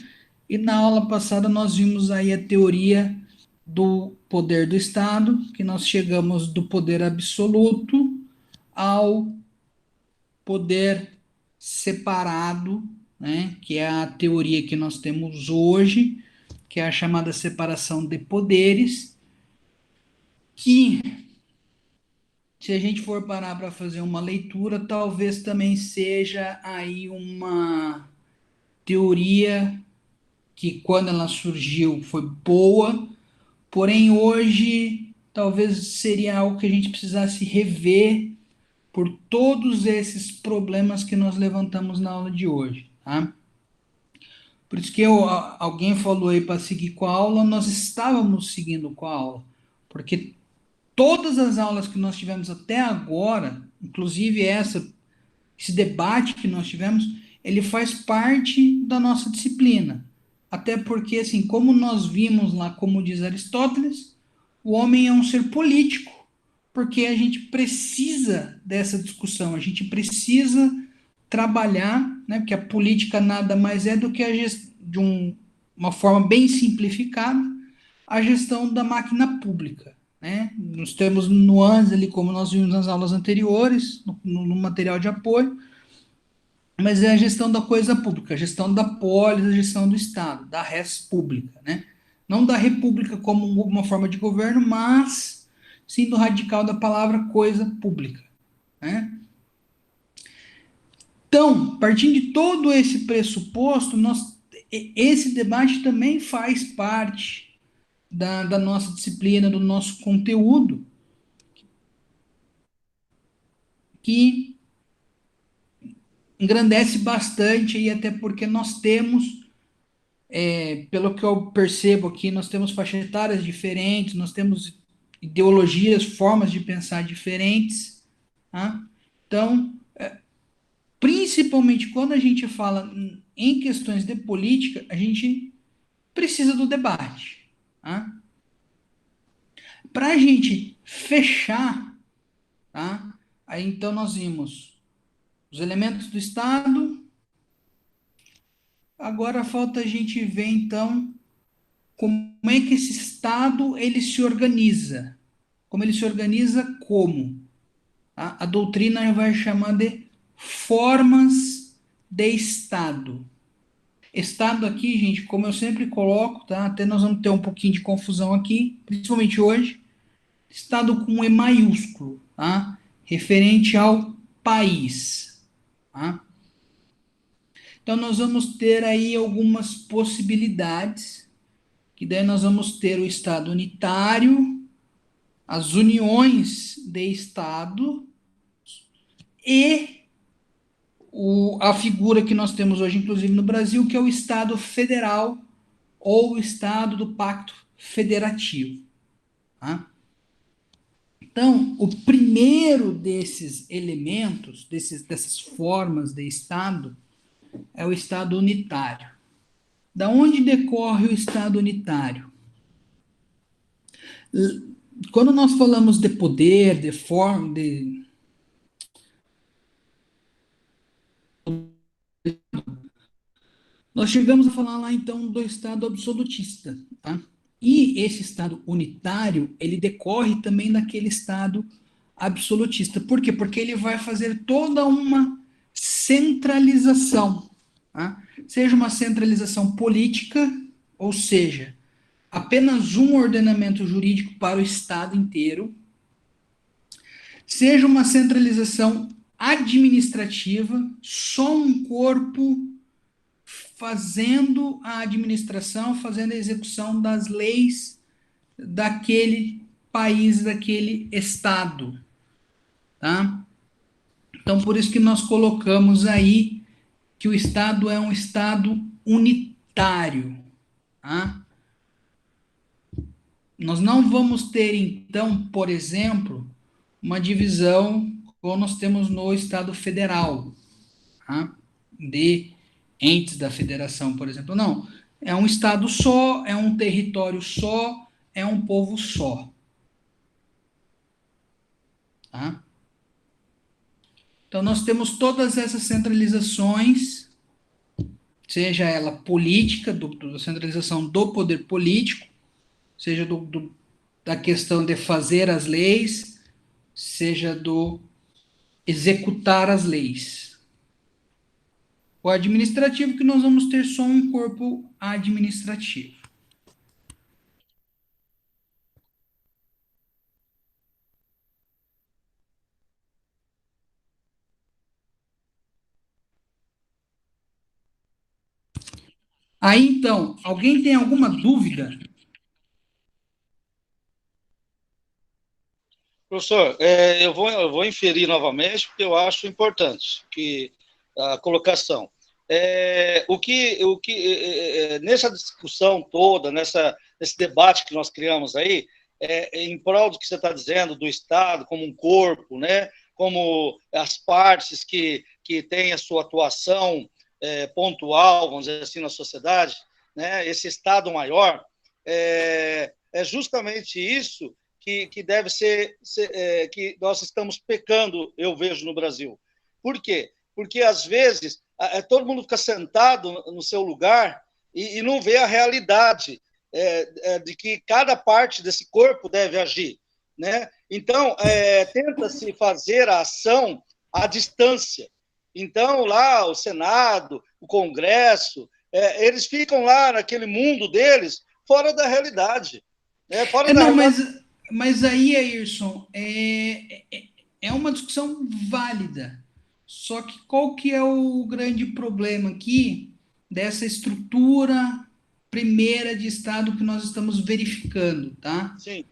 e na aula passada nós vimos aí a teoria do poder do Estado, que nós chegamos do poder absoluto ao poder separado, né, que é a teoria que nós temos hoje, que é a chamada separação de poderes, que, se a gente for parar para fazer uma leitura, talvez também seja aí uma teoria que, quando ela surgiu, foi boa, porém hoje talvez seria algo que a gente precisasse rever por todos esses problemas que nós levantamos na aula de hoje, tá? Por isso que alguém falou aí para seguir com a aula, nós estávamos seguindo com a aula, porque todas as aulas que nós tivemos até agora, inclusive esse debate que nós tivemos, ele faz parte da nossa disciplina. Até porque, assim, como nós vimos lá, como diz Aristóteles, o homem é um ser político, porque a gente precisa dessa discussão, a gente precisa trabalhar, né, porque a política nada mais é do que uma forma bem simplificada, a gestão da máquina pública, né? Nós temos nuances ali, como nós vimos nas aulas anteriores, no material de apoio, mas é a gestão da coisa pública, a gestão da polis, a gestão do Estado, da res pública, né? Não da república como uma forma de governo, mas sim do radical da palavra coisa pública, né? Então, partindo de todo esse pressuposto, esse debate também faz parte da nossa disciplina, do nosso conteúdo, que engrandece bastante, e até porque nós temos, pelo que eu percebo aqui, nós temos faixas etárias diferentes, nós temos ideologias, formas de pensar diferentes, tá? Então, principalmente quando a gente fala em questões de política, a gente precisa do debate, tá? Para a gente fechar, tá? Aí então nós vimos os elementos do Estado. Agora falta a gente ver então como é que esse Estado ele se organiza. Como ele se organiza como? Tá? A doutrina vai chamar de formas de Estado. Estado aqui, gente, como eu sempre coloco, tá? Até nós vamos ter um pouquinho de confusão aqui, principalmente hoje. Estado com E maiúsculo, tá? Referente ao país, tá? Então, nós vamos ter aí algumas possibilidades, que daí nós vamos ter o Estado unitário, as uniões de Estado e a figura que nós temos hoje, inclusive no Brasil, que é o Estado federal ou o Estado do Pacto Federativo, tá? Então, o primeiro desses elementos, dessas formas de Estado, é o Estado unitário. Da onde decorre o Estado unitário? Quando nós falamos de poder, de forma, Nós chegamos a falar lá, então, do Estado absolutista, tá? E esse Estado unitário, ele decorre também daquele Estado absolutista. Por quê? Porque ele vai fazer toda uma centralização, tá? Seja uma centralização política, ou seja, apenas um ordenamento jurídico para o Estado inteiro, seja uma centralização administrativa, só um corpo fazendo a administração, fazendo a execução das leis daquele país, daquele estado, tá? Então, por isso que nós colocamos aí que o Estado é um Estado unitário, tá? Nós não vamos ter, então, por exemplo, uma divisão como nós temos no Estado Federal, tá? De entes da federação, por exemplo. Não, é um Estado só, é um território só, é um povo só. Tá? Então, nós temos todas essas centralizações, seja ela política, da centralização do poder político, seja da questão de fazer as leis, seja do executar as leis. O administrativo, que nós vamos ter só um corpo administrativo. Aí, então, alguém tem alguma dúvida? Professor, eu vou inferir novamente, porque eu acho importante que a colocação. Nessa discussão toda, nesse debate que nós criamos aí, em prol do que você está dizendo, do Estado como um corpo, né, como as partes que têm a sua atuação pontual, vamos dizer assim, na sociedade, né, esse Estado maior, é justamente isso que deve ser que nós estamos pecando, eu vejo no Brasil. Por quê? Porque, às vezes, todo mundo fica sentado no seu lugar e não vê a realidade de que cada parte desse corpo deve agir, né? Então, tenta-se fazer a ação à distância. Então, lá, o Senado, o Congresso, eles ficam lá naquele mundo deles, fora da realidade. Fora da realidade. Mas aí, Ayrson, é uma discussão válida. Só que qual que é o grande problema aqui dessa estrutura primeira de Estado que nós estamos verificando, tá? Sim.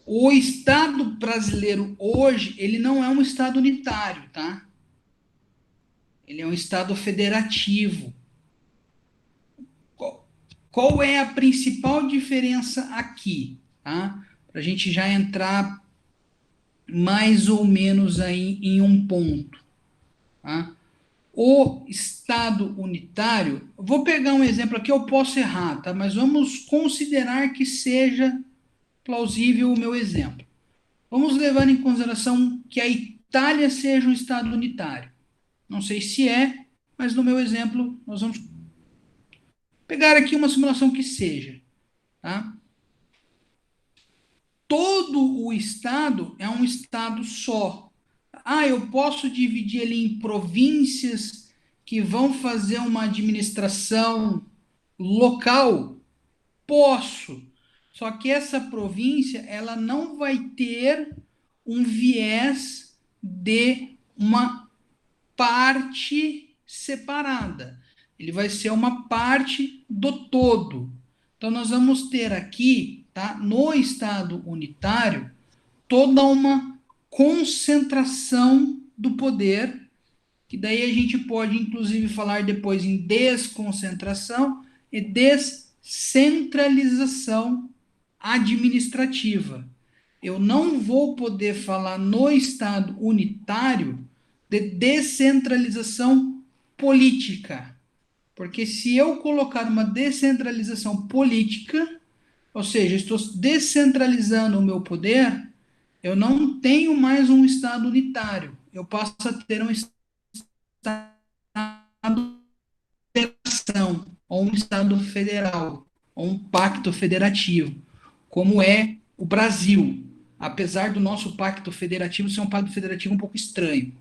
O Estado brasileiro hoje, ele não é um Estado unitário, tá? Ele é um Estado federativo. Qual é a principal diferença aqui, tá? Para a gente já entrar mais ou menos aí em um ponto. Tá? O Estado unitário, vou pegar um exemplo aqui, eu posso errar, tá? Mas vamos considerar que seja plausível o meu exemplo. Vamos levar em consideração que a Itália seja um Estado unitário. Não sei se é, mas no meu exemplo, nós vamos pegar aqui uma simulação que seja. Tá? Todo o Estado é um Estado só. Eu posso dividir ele em províncias que vão fazer uma administração local? Posso. Só que essa província, ela não vai ter um viés de uma parte separada. Ele vai ser uma parte do todo. Então, nós vamos ter aqui, tá, no Estado unitário, toda uma concentração do poder, que daí a gente pode, inclusive, falar depois em desconcentração e descentralização administrativa. Eu não vou poder falar no Estado unitário de descentralização política, porque se eu colocar uma descentralização política, ou seja, estou descentralizando o meu poder, eu não tenho mais um Estado unitário, eu passo a ter um Estado federação, ou um Estado federal, ou um pacto federativo, como é o Brasil, apesar do nosso pacto federativo ser um pacto federativo um pouco estranho.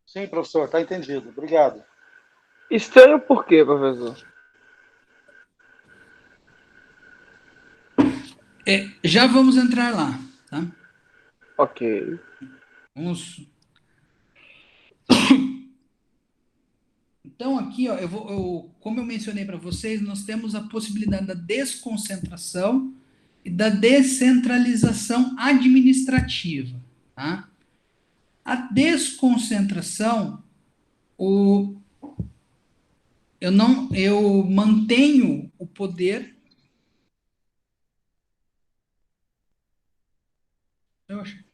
Sim, professor, está entendido. Obrigado. Estranho por quê, professor? Já vamos entrar lá, tá? Ok. Vamos. Então, aqui, ó, como eu mencionei para vocês, nós temos a possibilidade da desconcentração e da descentralização administrativa, tá? A desconcentração, eu mantenho o poder. Eu acho.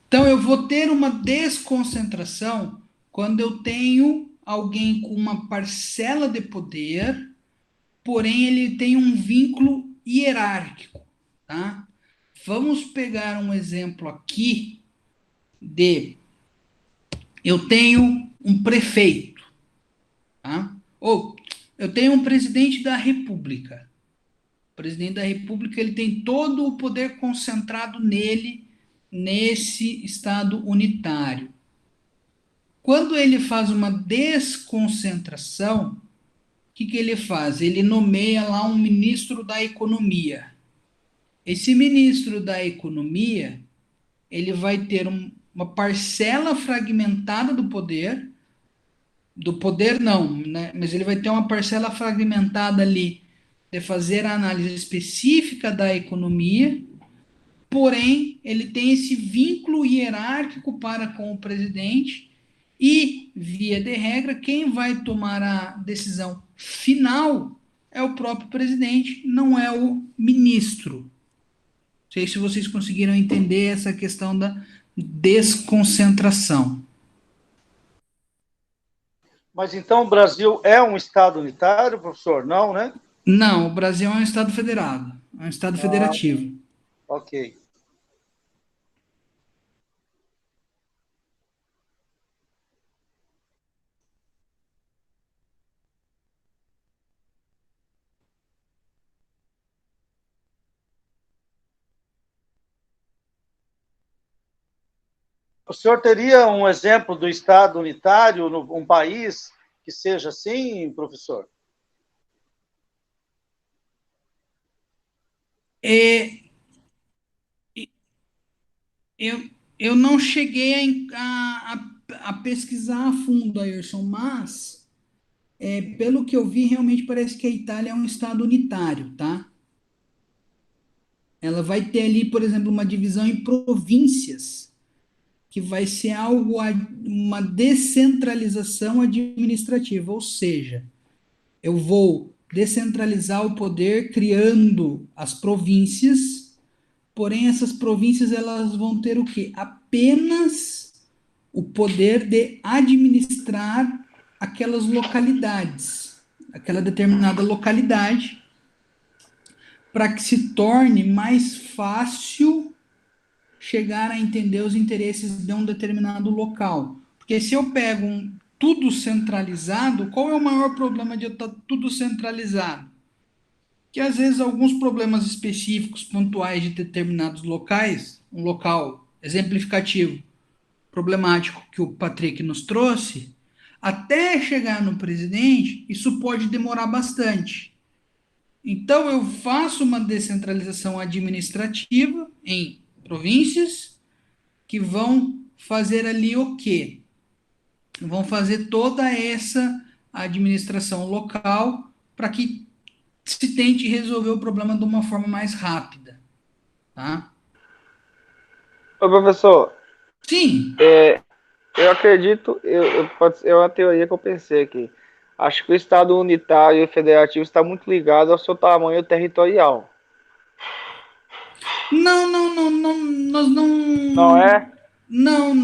Então, eu vou ter uma desconcentração quando eu tenho alguém com uma parcela de poder, porém ele tem um vínculo hierárquico, tá? Vamos pegar um exemplo aqui eu tenho um prefeito, tá? Ou eu tenho um presidente da República. O presidente da República, ele tem todo o poder concentrado nele, nesse estado unitário. Quando ele faz uma desconcentração, o que ele faz? Ele nomeia lá um ministro da Economia. Esse ministro da Economia, ele vai ter uma parcela fragmentada do poder não, né? Mas ele vai ter uma parcela fragmentada ali de fazer a análise específica da economia, porém, ele tem esse vínculo hierárquico para com o presidente e, via de regra, quem vai tomar a decisão final é o próprio presidente, não é o ministro. Não sei se vocês conseguiram entender essa questão da desconcentração. Mas então o Brasil é um Estado unitário, professor? Não, né? Não, o Brasil é um Estado federado, é um Estado federativo. Ok. O senhor teria um exemplo do Estado unitário, um país que seja assim, professor? Eu não cheguei a pesquisar a fundo, Ayrson, mas pelo que eu vi, realmente parece que a Itália é um Estado unitário, tá? Ela vai ter ali, por exemplo, uma divisão em províncias, que vai ser uma descentralização administrativa, ou seja, eu vou descentralizar o poder criando as províncias, porém essas províncias elas vão ter o quê? Apenas o poder de administrar aquelas localidades, aquela determinada localidade, para que se torne mais fácil chegar a entender os interesses de um determinado local. Porque se eu pego tudo centralizado, qual é o maior problema de eu estar tudo centralizado? Que às vezes alguns problemas específicos, pontuais de determinados locais, um local exemplificativo, problemático que o Patrick nos trouxe, até chegar no presidente, isso pode demorar bastante. Então, eu faço uma descentralização administrativa em províncias que vão fazer ali o quê? Vão fazer toda essa administração local para que se tente resolver o problema de uma forma mais rápida. Tá? Ô, professor. Sim. Eu acredito, é uma teoria que eu pensei aqui. Acho que o Estado unitário e federativo está muito ligado ao seu tamanho territorial. Não, nós não... Não é? Não.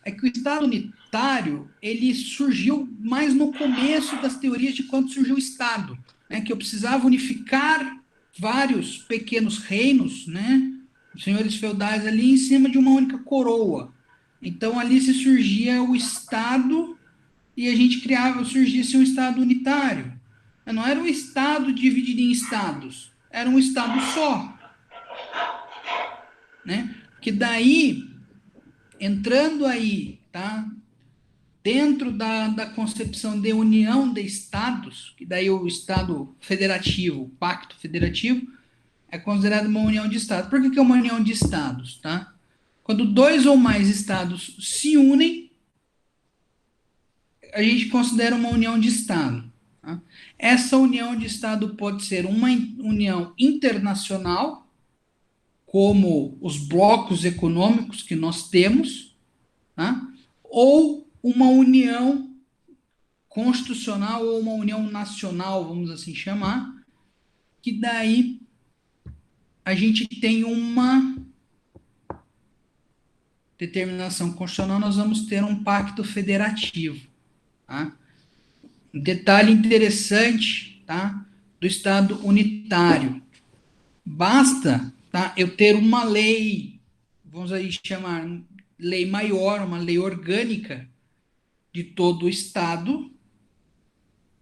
é que o Estado unitário, ele surgiu mais no começo das teorias de quando surgiu o Estado, né, que eu precisava unificar vários pequenos reinos, né, senhores feudais ali em cima de uma única coroa. Então, ali se surgia o Estado e a gente surgisse um Estado unitário. Não era um Estado dividido em estados, era um Estado só. Né? Que daí, entrando aí, tá? Dentro da concepção de união de estados, que daí o Estado federativo, o pacto federativo, é considerado uma união de estados. Por que é uma união de estados? Tá? Quando dois ou mais estados se unem, a gente considera uma união de estado. Tá? Essa união de estado pode ser uma união internacional, como os blocos econômicos que nós temos, tá? Ou uma união constitucional ou uma união nacional, vamos assim chamar, que daí a gente tem uma determinação constitucional, nós vamos ter um pacto federativo. Tá? Um detalhe interessante, tá? Do Estado unitário. Basta, tá, eu ter uma lei, vamos aí chamar lei maior, uma lei orgânica de todo o Estado,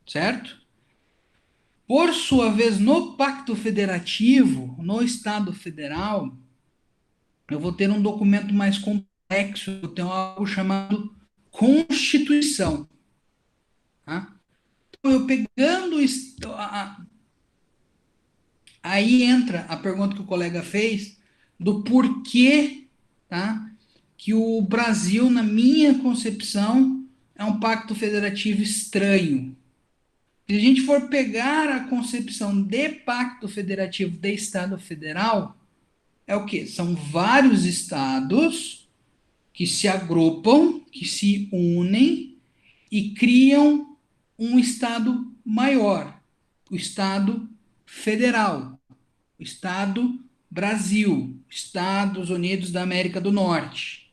certo? Por sua vez, no Pacto Federativo, no Estado Federal, eu vou ter um documento mais complexo, eu tenho algo chamado Constituição. Tá? Então, eu pegando... Aí entra a pergunta que o colega fez do porquê, tá, que o Brasil, na minha concepção, é um pacto federativo estranho. Se a gente for pegar a concepção de pacto federativo de Estado federal, é o quê? São vários estados que se agrupam, que se unem e criam um Estado maior, o Estado federal, o Estado Brasil, Estados Unidos da América do Norte.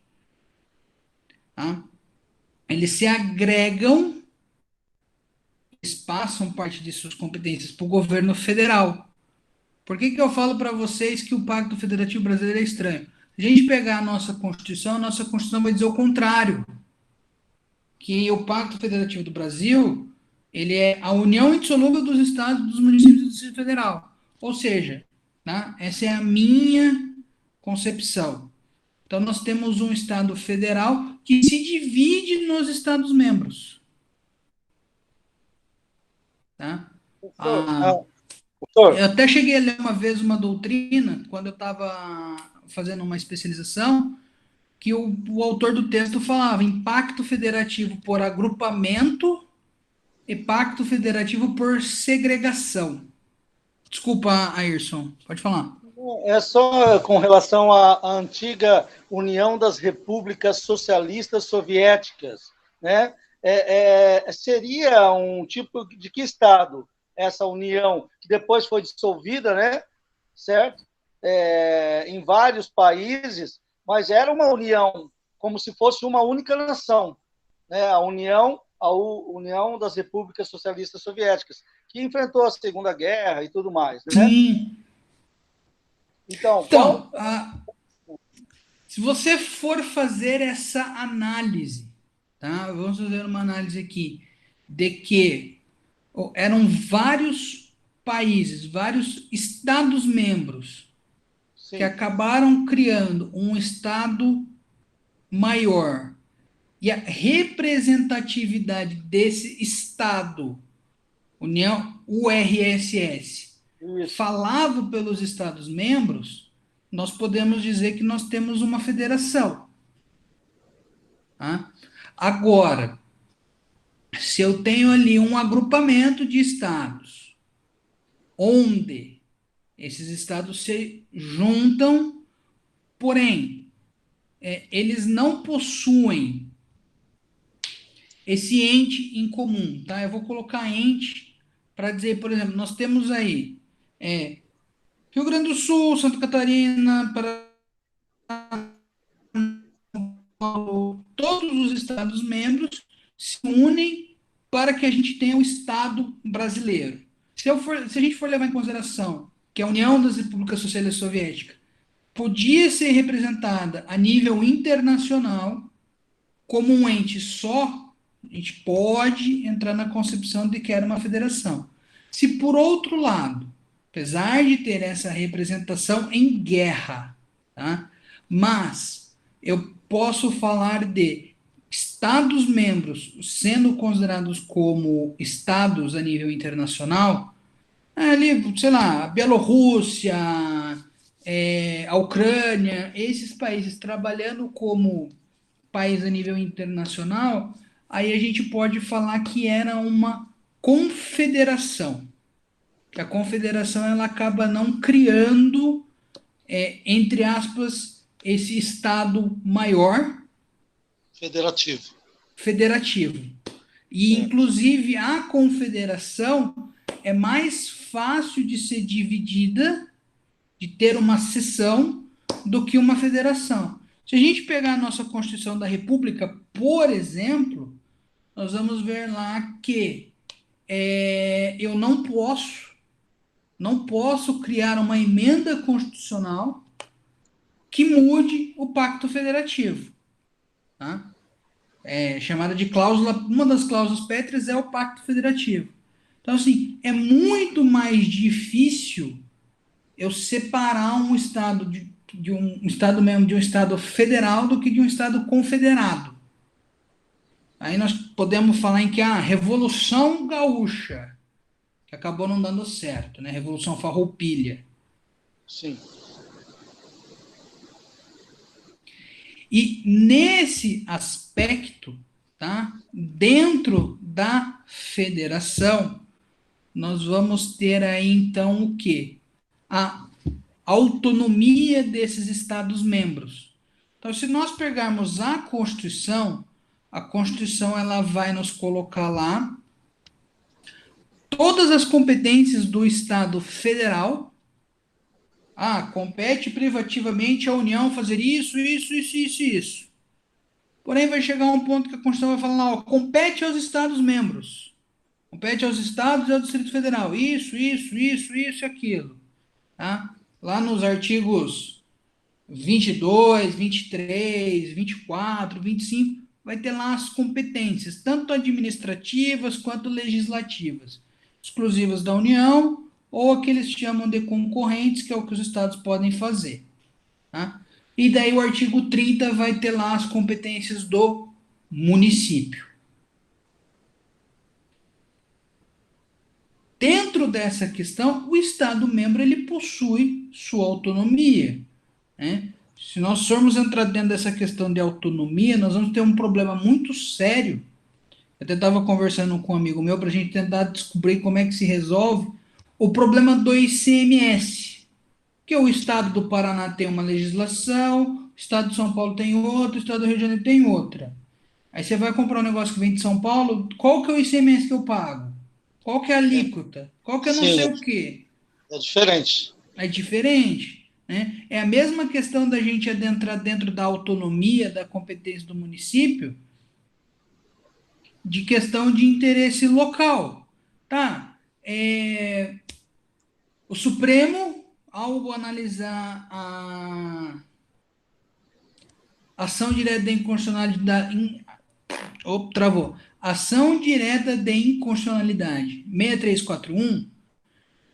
Tá? Eles se agregam, eles passam parte de suas competências para o governo federal. Por que eu falo para vocês que o Pacto Federativo Brasileiro é estranho? Se a gente pegar a nossa Constituição vai dizer o contrário, que o Pacto Federativo do Brasil, ele é a união indissolúvel dos estados, dos municípios do Distrito Federal. Ou seja, tá? Essa é a minha concepção. Então, nós temos um Estado federal que se divide nos Estados-membros. Tá? Eu até cheguei a ler uma vez uma doutrina, quando eu estava fazendo uma especialização, que o autor do texto falava em pacto federativo por agrupamento e pacto federativo por segregação. Desculpa, Ayrson, pode falar. É só com relação à antiga União das Repúblicas Socialistas Soviéticas, né? Seria um tipo de que Estado essa união, que depois foi dissolvida, né? Certo? Em vários países, mas era uma união, como se fosse uma única nação, né? A União das Repúblicas Socialistas Soviéticas, que enfrentou a Segunda Guerra e tudo mais, né? Sim. Então se você for fazer essa análise, tá? Vamos fazer uma análise aqui, de que eram vários países, vários Estados-membros, que acabaram criando um Estado maior. E a representatividade desse Estado, URSS, falado pelos Estados-membros, nós podemos dizer que nós temos uma federação. Tá? Agora, se eu tenho ali um agrupamento de estados, onde esses estados se juntam, porém, eles não possuem esse ente em comum, tá? Eu vou colocar ente para dizer, por exemplo, nós temos aí Rio Grande do Sul, Santa Catarina, os Estados-membros se unem para que a gente tenha o Estado brasileiro. Se a gente for levar em consideração que a União das Repúblicas Socialistas Soviéticas podia ser representada a nível internacional como um ente só, a gente pode entrar na concepção de que era uma federação. Se, por outro lado, apesar de ter essa representação em guerra, tá? Mas eu posso falar de Estados-membros sendo considerados como Estados a nível internacional, ali, sei lá, a Bielorrússia, a Ucrânia, esses países trabalhando como país a nível internacional, aí a gente pode falar que era uma confederação. A confederação ela acaba não criando, entre aspas, esse Estado maior federativo. E, inclusive, a confederação é mais fácil de ser dividida, de ter uma seção, do que uma federação. Se a gente pegar a nossa Constituição da República, por exemplo, nós vamos ver lá que eu não posso criar uma emenda constitucional que mude o Pacto Federativo. Tá? Chamada de cláusula, uma das cláusulas pétreas é o Pacto Federativo. Então, assim, é muito mais difícil eu separar um Estado de um Estado mesmo, de um Estado federal, do que de um Estado confederado. Aí nós podemos falar em que a Revolução Gaúcha, que acabou não dando certo, né? Revolução Farroupilha. Sim. E nesse aspecto, tá? Dentro da federação, nós vamos ter aí então o quê? A autonomia desses Estados-membros. Então, se nós pegarmos a Constituição ela vai nos colocar lá todas as competências do Estado federal. Compete privativamente à União fazer isso. Porém, vai chegar um ponto que a Constituição vai falar, compete aos Estados-membros. Compete aos Estados e ao Distrito Federal. Isso e aquilo. Tá? Lá nos artigos 22, 23, 24, 25, vai ter lá as competências, tanto administrativas quanto legislativas, exclusivas da União, ou aqueles que chamam de concorrentes, que é o que os estados podem fazer. Tá? E daí o artigo 30 vai ter lá as competências do município. Dentro dessa questão, o Estado-membro ele possui sua autonomia. Né? Se nós formos entrar dentro dessa questão de autonomia, nós vamos ter um problema muito sério. Eu até estava conversando com um amigo meu para a gente tentar descobrir como é que se resolve o problema do ICMS. Que o Estado do Paraná tem uma legislação, o Estado de São Paulo tem outra, o Estado do Rio de Janeiro tem outra. Aí você vai comprar um negócio que vem de São Paulo, qual que é o ICMS que eu pago? Qual que é a alíquota? Qual que é não sei o quê? É diferente. É diferente. Né? É a mesma questão da gente adentrar dentro da autonomia, da competência do município, de questão de interesse local. Tá? O Supremo, ao analisar a ação direta de inconstitucionalidade... Travou. Ação direta de inconstitucionalidade 6341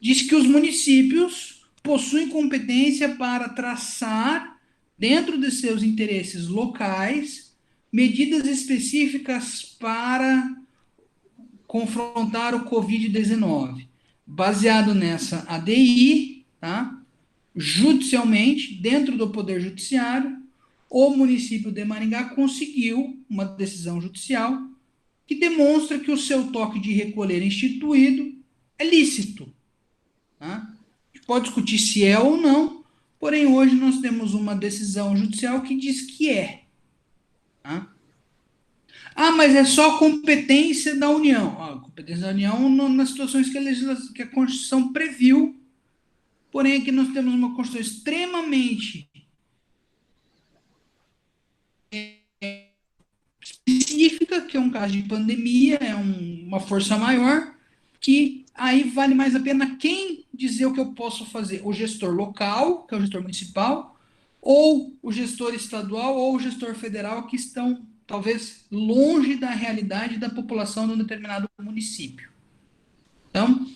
diz que os municípios possuem competência para traçar, dentro de seus interesses locais, medidas específicas para confrontar o Covid-19. Baseado nessa ADI, tá? Judicialmente, dentro do Poder Judiciário, o município de Maringá conseguiu uma decisão judicial que demonstra que o seu toque de recolher instituído é lícito. Tá? A gente pode discutir se é ou não, porém hoje nós temos uma decisão judicial que diz que é. Tá? Mas é só competência da União. Competência da União nas situações que a Constituição previu, porém aqui nós temos uma Constituição extremamente específica, que é um caso de pandemia, é uma força maior, que aí vale mais a pena quem dizer o que eu posso fazer, o gestor local, que é o gestor municipal, ou o gestor estadual ou o gestor federal, que estão talvez longe da realidade da população de um determinado município. Então,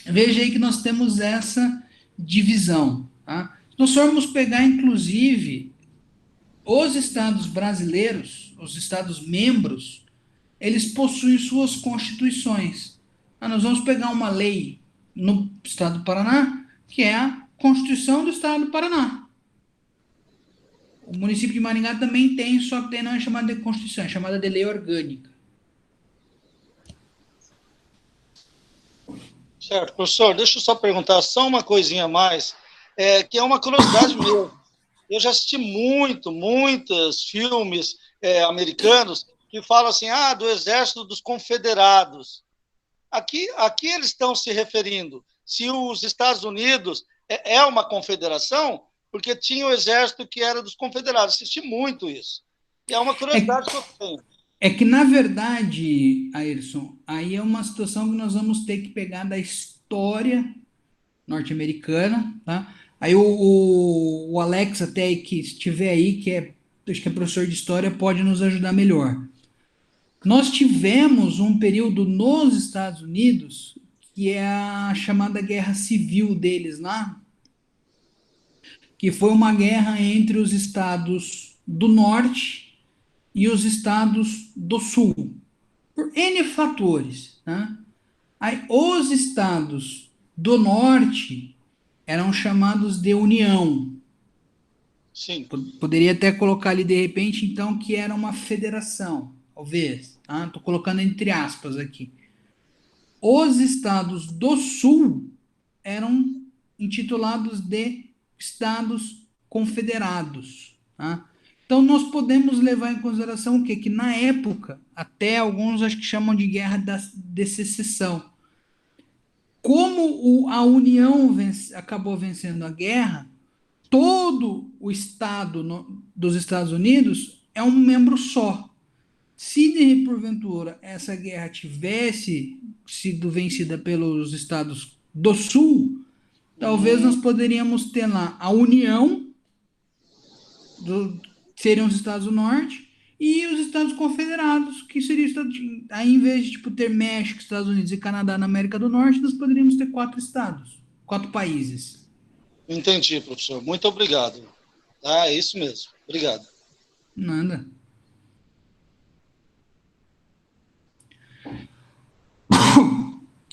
veja aí que nós temos essa divisão. Tá? Se nós formos pegar, inclusive, os estados brasileiros, os estados membros, eles possuem suas constituições. Nós vamos pegar uma lei no estado do Paraná, que é a Constituição do Estado do Paraná. O município de Maringá também tem, só que não é chamada de Constituição, é chamada de lei orgânica. Certo, professor, deixa eu só perguntar só uma coisinha a mais, que é uma curiosidade mesmo. Eu já assisti muitos filmes americanos que falam assim, do exército dos confederados. Aqui eles estão se referindo, se os Estados Unidos é uma confederação, porque tinha o exército que era dos confederados. Assisti muito isso. E é uma curiosidade que eu tenho. É que, na verdade, Ayrson, aí é uma situação que nós vamos ter que pegar da história norte-americana, tá? Aí o Alex, até que estiver aí, acho que é professor de história, pode nos ajudar melhor. Nós tivemos um período nos Estados Unidos, que é a chamada Guerra Civil deles lá, que foi uma guerra entre os estados do norte e os estados do sul, por N fatores. Né? Aí, os estados do norte eram chamados de União. Sim. Poderia até colocar ali, de repente, então, que era uma federação, talvez. Estou colocando entre aspas aqui. Os estados do sul eram intitulados de Estados Confederados. Tá? Então, nós podemos levar em consideração o quê? Que, na época, até alguns acho que chamam de guerra de secessão. Como a União acabou vencendo a guerra, todo o Estado dos Estados Unidos é um membro só. Se, de porventura, essa guerra tivesse sido vencida pelos Estados do Sul, talvez nós poderíamos ter lá a União, seriam os Estados do Norte, e os Estados Confederados, que seriam, aí em vez de ter México, Estados Unidos e Canadá na América do Norte, nós poderíamos ter 4 estados, 4 países. Entendi, professor. Muito obrigado. É isso mesmo. Obrigado. Nada.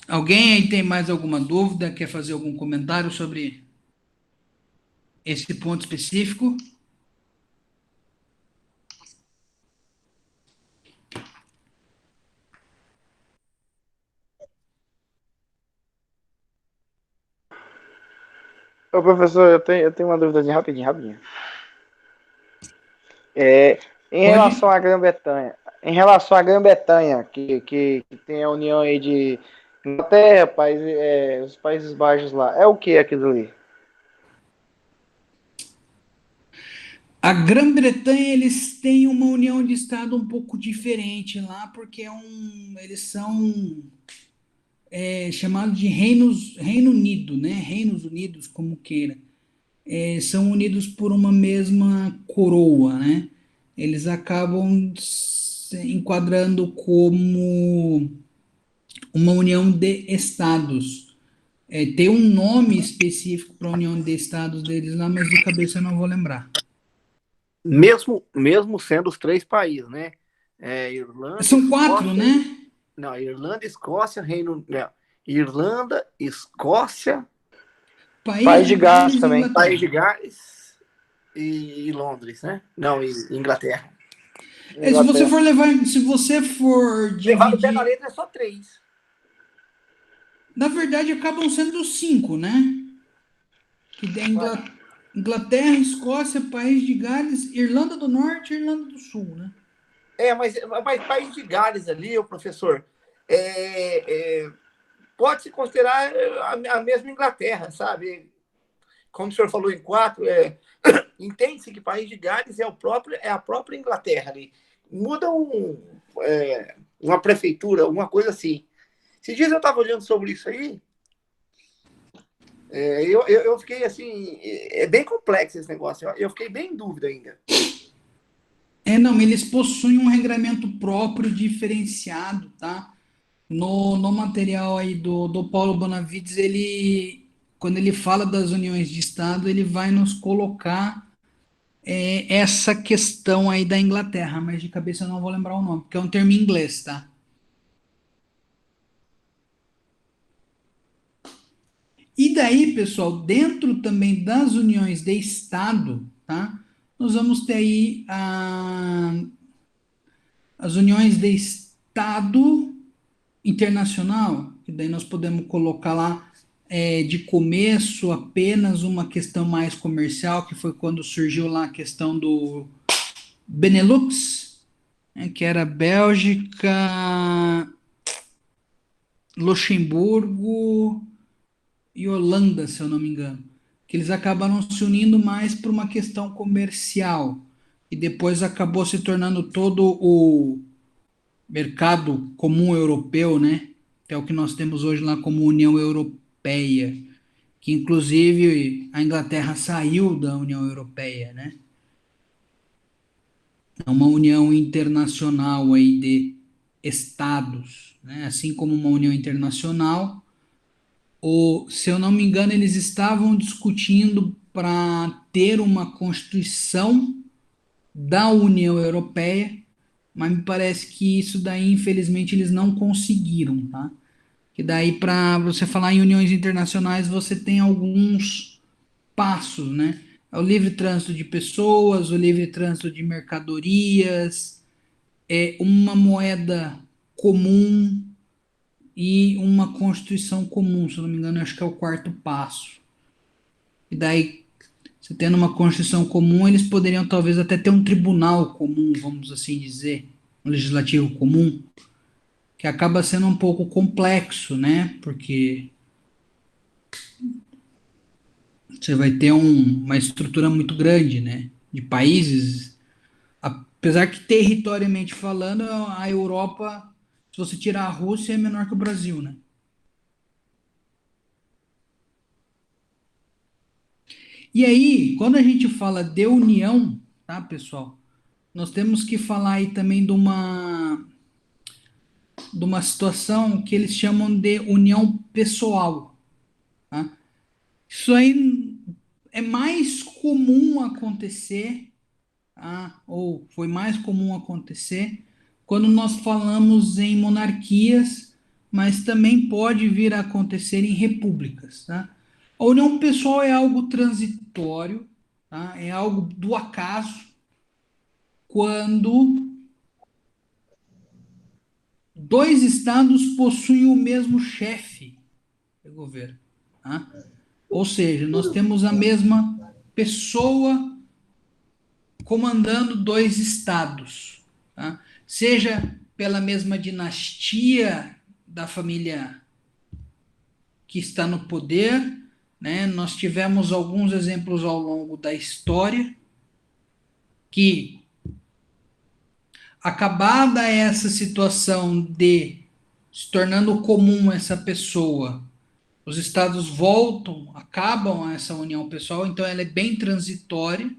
Alguém aí tem mais alguma dúvida? Quer fazer algum comentário sobre esse ponto específico? Ô, professor, eu tenho uma dúvida rapidinho. Em relação à Grã-Bretanha, que tem a união aí de Inglaterra, os Países Baixos lá, é o que aquilo ali? A Grã-Bretanha, eles têm uma união de Estado um pouco diferente lá, porque eles são chamados de Reino Unido, né? Reinos Unidos, como queira. São unidos por uma mesma coroa, né? Eles acabam se enquadrando como uma união de estados. Tem um nome específico para a união de estados deles lá, mas de cabeça eu não vou lembrar. Mesmo sendo os 3 países, né? Irlanda, são 4, Escócia, né? Não, Irlanda, Escócia, Irlanda, Escócia, País de Gales também. País de Gales e Londres, né? Não, e Inglaterra. Se você for Levar no pé dividir, da letra é só 3. na verdade acabam sendo 5, né? Que tem Inglaterra, Escócia, País de Gales, Irlanda do Norte e Irlanda do Sul, né? Mas País de Gales ali, o professor, pode-se considerar a mesma Inglaterra, sabe? Como o senhor falou em 4, entende-se que País de Gales é a própria Inglaterra ali. muda uma prefeitura, alguma coisa assim. Esses dias eu estava olhando sobre isso aí, eu fiquei assim, é bem complexo esse negócio, eu fiquei bem em dúvida ainda. Não, eles possuem um regramento próprio diferenciado, tá? No material aí do Paulo Bonavides, quando ele fala das uniões de Estado, ele vai nos colocar essa questão aí da Inglaterra, mas de cabeça eu não vou lembrar o nome, porque é um termo em inglês, tá? E daí, pessoal, dentro também das uniões de Estado, tá? Nós vamos ter aí as uniões de Estado internacional, que daí nós podemos colocar lá de começo apenas uma questão mais comercial, que foi quando surgiu lá a questão do Benelux, que era Bélgica, Luxemburgo e Holanda, se eu não me engano, que eles acabaram se unindo mais por uma questão comercial e depois acabou se tornando todo o mercado comum europeu, né? Que é o que nós temos hoje lá como União Europeia, que inclusive a Inglaterra saiu da União Europeia, né? É uma união internacional aí de estados, né? Assim como uma união internacional, se eu não me engano, eles estavam discutindo para ter uma constituição da União Europeia, mas me parece que isso daí, infelizmente, eles não conseguiram, tá? Que daí, para você falar em uniões internacionais, você tem alguns passos, né? É o livre trânsito de pessoas, o livre trânsito de mercadorias, uma moeda comum e uma constituição comum, se eu não me engano, acho que é o quarto passo. E daí, você tendo uma constituição comum, eles poderiam talvez até ter um tribunal comum, vamos assim dizer, um legislativo comum, que acaba sendo um pouco complexo, né? Porque você vai ter uma estrutura muito grande, né? De países. Apesar que territorialmente falando, a Europa, se você tirar a Rússia, é menor que o Brasil, né? E aí, quando a gente fala de união, tá, pessoal? Nós temos que falar aí também de uma situação que eles chamam de união pessoal, tá? Isso aí é mais comum acontecer, tá? Ou foi mais comum acontecer quando nós falamos em monarquias, mas também pode vir a acontecer em repúblicas, tá? A união pessoal é algo transitório, tá? É algo do acaso, quando dois estados possuem o mesmo chefe de governo, tá? Ou seja, nós temos a mesma pessoa comandando dois estados, tá? Seja pela mesma dinastia da família que está no poder, né? Nós tivemos alguns exemplos ao longo da história que, acabada essa situação de se tornando comum essa pessoa, os estados voltam, acabam essa união pessoal, então ela é bem transitória.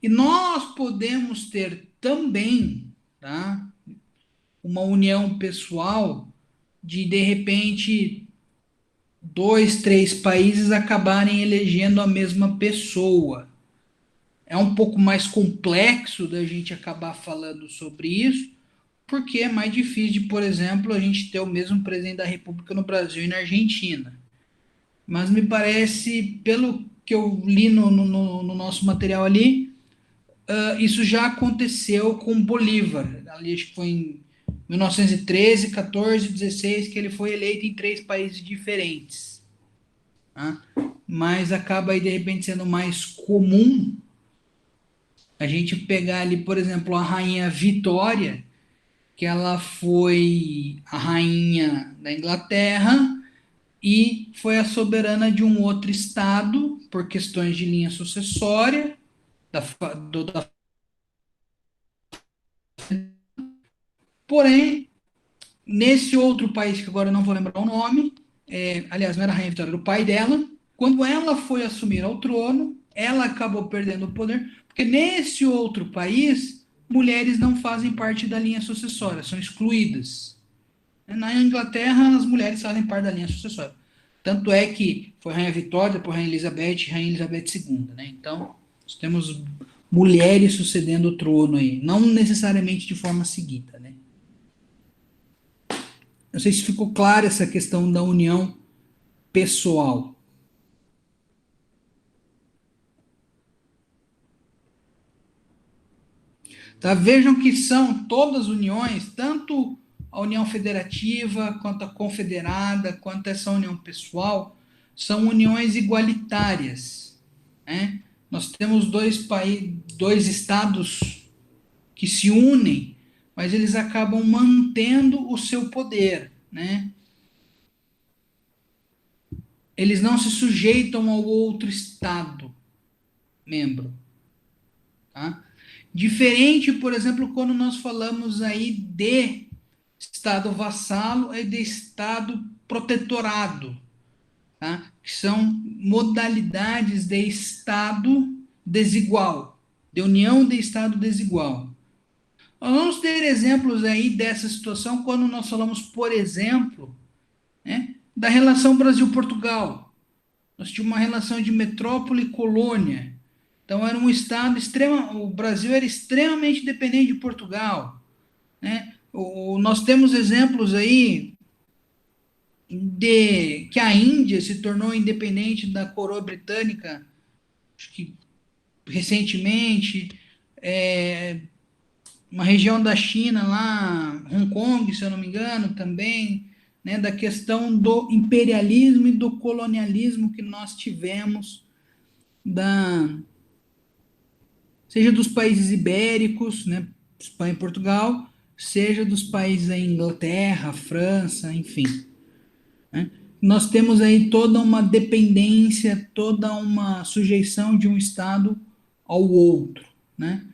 E nós podemos ter também, tá, uma união pessoal de repente, 2, 3 países acabarem elegendo a mesma pessoa. É um pouco mais complexo da gente acabar falando sobre isso, porque é mais difícil de, por exemplo, a gente ter o mesmo presidente da República no Brasil e na Argentina. Mas me parece, pelo que eu li no nosso material ali, isso já aconteceu com Bolívar. Ali acho que foi em 1913, 14, 16, que ele foi eleito em 3 países diferentes. Tá? Mas acaba aí, de repente, sendo mais comum a gente pegar ali, por exemplo, a rainha Vitória, que ela foi a rainha da Inglaterra e foi a soberana de um outro estado por questões de linha sucessória da Porém, nesse outro país, que agora eu não vou lembrar o nome, aliás, não era a Rainha Vitória, era o pai dela, quando ela foi assumir ao trono, ela acabou perdendo o poder, porque nesse outro país, mulheres não fazem parte da linha sucessória, são excluídas. Na Inglaterra, as mulheres fazem parte da linha sucessória. Tanto é que foi Rainha Vitória, depois Rainha Elizabeth e Rainha Elizabeth II, né? Então, nós temos mulheres sucedendo o trono aí, não necessariamente de forma seguida, né? Não sei se ficou clara essa questão da união pessoal. Tá? Vejam que são todas uniões, tanto a União Federativa, quanto a Confederada, quanto essa união pessoal, são uniões igualitárias, né? Nós temos dois estados que se unem, mas eles acabam mantendo o seu poder, né? Eles não se sujeitam ao outro estado membro, tá? Diferente, por exemplo, quando nós falamos aí de estado vassalo e de estado protetorado, tá? Que são modalidades de estado desigual, de união de estado desigual. Nós vamos ter exemplos aí dessa situação quando nós falamos, por exemplo, né, da relação Brasil-Portugal. Nós tínhamos uma relação de metrópole e colônia. Então era um estado o Brasil era extremamente dependente de Portugal, né? Nós temos exemplos aí de que a Índia se tornou independente da coroa britânica, acho que recentemente, uma região da China lá, Hong Kong, se eu não me engano, também, né, da questão do imperialismo e do colonialismo que nós tivemos, seja dos países ibéricos, né, Espanha e Portugal, seja dos países da Inglaterra, França, enfim, né? Nós temos aí toda uma dependência, toda uma sujeição de um Estado ao outro, né?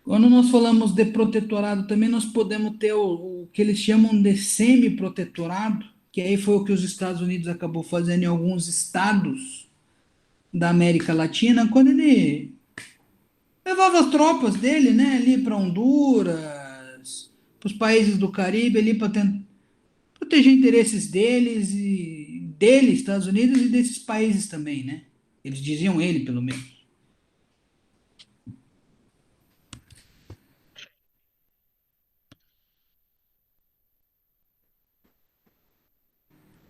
Quando nós falamos de protetorado, também nós podemos ter o que eles chamam de semi-protetorado, que aí foi o que os Estados Unidos acabou fazendo em alguns estados da América Latina, quando ele levava as tropas dele, né, ali para Honduras, para os países do Caribe, ali para proteger interesses dele, Estados Unidos, e desses países também, né? Eles diziam ele, pelo menos.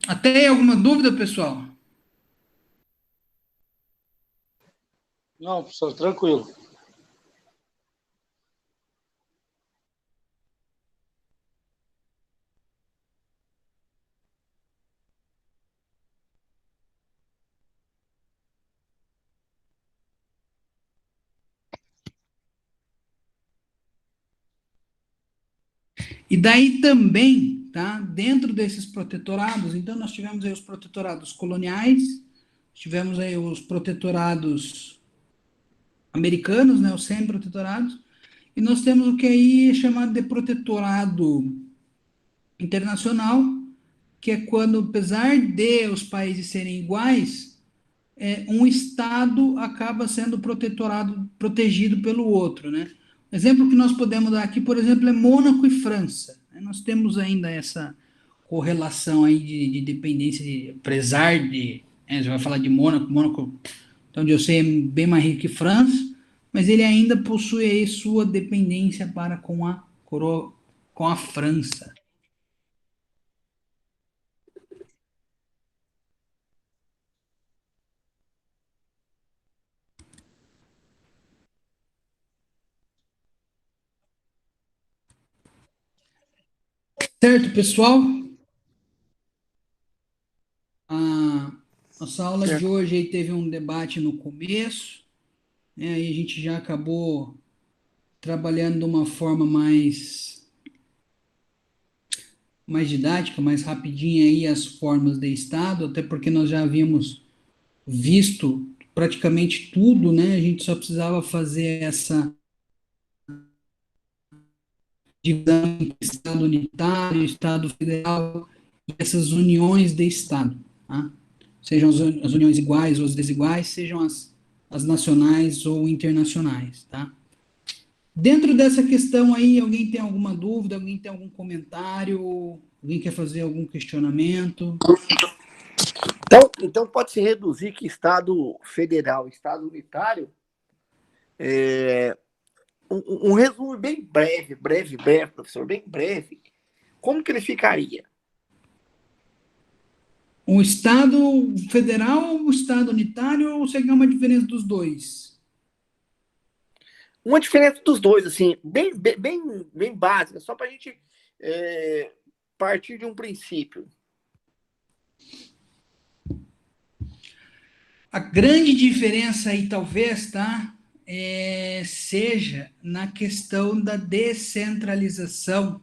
Até aí, alguma dúvida, pessoal? Não, professor, tranquilo. E daí também, tá, dentro desses protetorados, então nós tivemos aí os protetorados coloniais, tivemos aí os protetorados americanos, né, os semi-protetorados, e nós temos o que aí é chamado de protetorado internacional, que é quando, apesar de os países serem iguais, um Estado acaba sendo protegido pelo outro, né? O exemplo que nós podemos dar aqui, por exemplo, é Mônaco e França, né? Nós temos ainda essa correlação aí de dependência, apesar de, né, você vai falar de Mônaco, então onde eu sei, é bem mais rico que França, mas ele ainda possui aí sua dependência para com a coroa, com a França. Certo, pessoal? A nossa aula de hoje aí teve um debate no começo, né? Aí a gente já acabou trabalhando de uma forma mais didática, mais rapidinha aí as formas de Estado, até porque nós já havíamos visto praticamente tudo, né? A gente só precisava fazer divisão entre Estado unitário, Estado federal e essas uniões de Estado, tá? Sejam as uniões iguais ou as desiguais, sejam as nacionais ou internacionais, tá? Dentro dessa questão aí, alguém tem alguma dúvida, alguém tem algum comentário, alguém quer fazer algum questionamento? Então pode-se reduzir que Estado federal, Estado unitário, um resumo bem breve, professor, bem breve. Como que ele ficaria? O Estado federal, o Estado unitário, ou você quer uma diferença dos dois? Uma diferença dos dois, assim, bem básica, só para a gente partir de um princípio. A grande diferença aí, talvez, tá? Seja na questão da descentralização.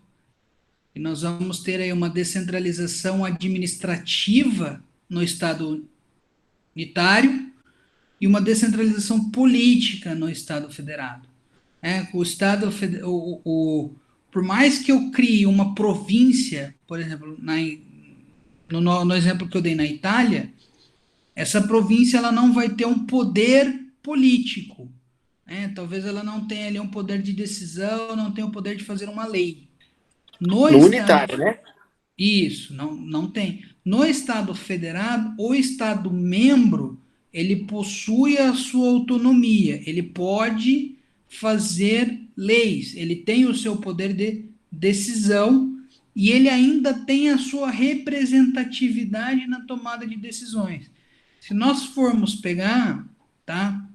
E nós vamos ter aí uma descentralização administrativa no Estado unitário e uma descentralização política no Estado federado. O Estado, por mais que eu crie uma província, por exemplo, no exemplo que eu dei na Itália, essa província ela não vai ter um poder político. Talvez ela não tenha ali um poder de decisão, não tenha o poder de fazer uma lei. No unitário, né? Isso, não tem. No Estado federado, o Estado membro, ele possui a sua autonomia, ele pode fazer leis, ele tem o seu poder de decisão e ele ainda tem a sua representatividade na tomada de decisões. Se nós formos pegar, tá,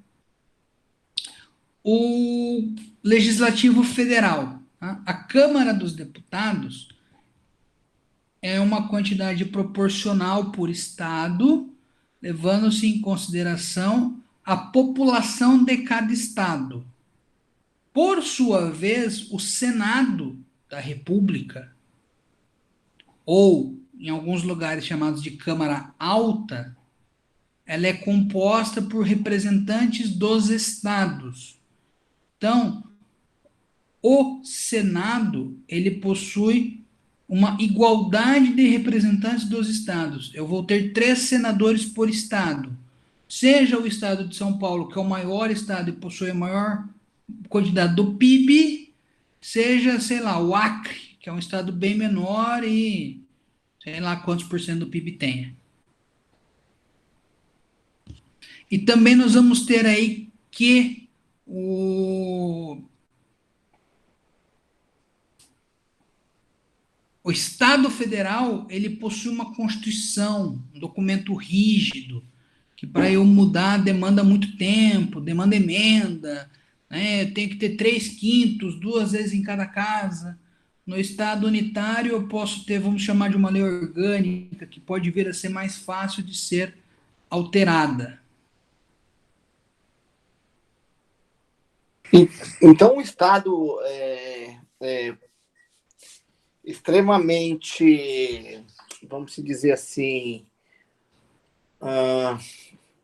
o Legislativo Federal, tá, a Câmara dos Deputados é uma quantidade proporcional por estado, levando-se em consideração a população de cada estado. Por sua vez, o Senado da República, ou em alguns lugares chamados de Câmara Alta, ela é composta por representantes dos estados. Então, o Senado, ele possui uma igualdade de representantes dos estados. Eu vou ter 3 senadores por estado. Seja o estado de São Paulo, que é o maior estado e possui a maior quantidade do PIB, seja, sei lá, o Acre, que é um estado bem menor e sei lá quantos por cento do PIB tenha. E também nós vamos ter aí que o Estado Federal, ele possui uma Constituição, um documento rígido, que para eu mudar demanda muito tempo, demanda emenda, né? Eu tenho que ter 3/5, 2 vezes em cada casa. No Estado unitário, eu posso ter, vamos chamar de uma lei orgânica, que pode vir a ser mais fácil de ser alterada. Então, o Estado extremamente, vamos dizer assim,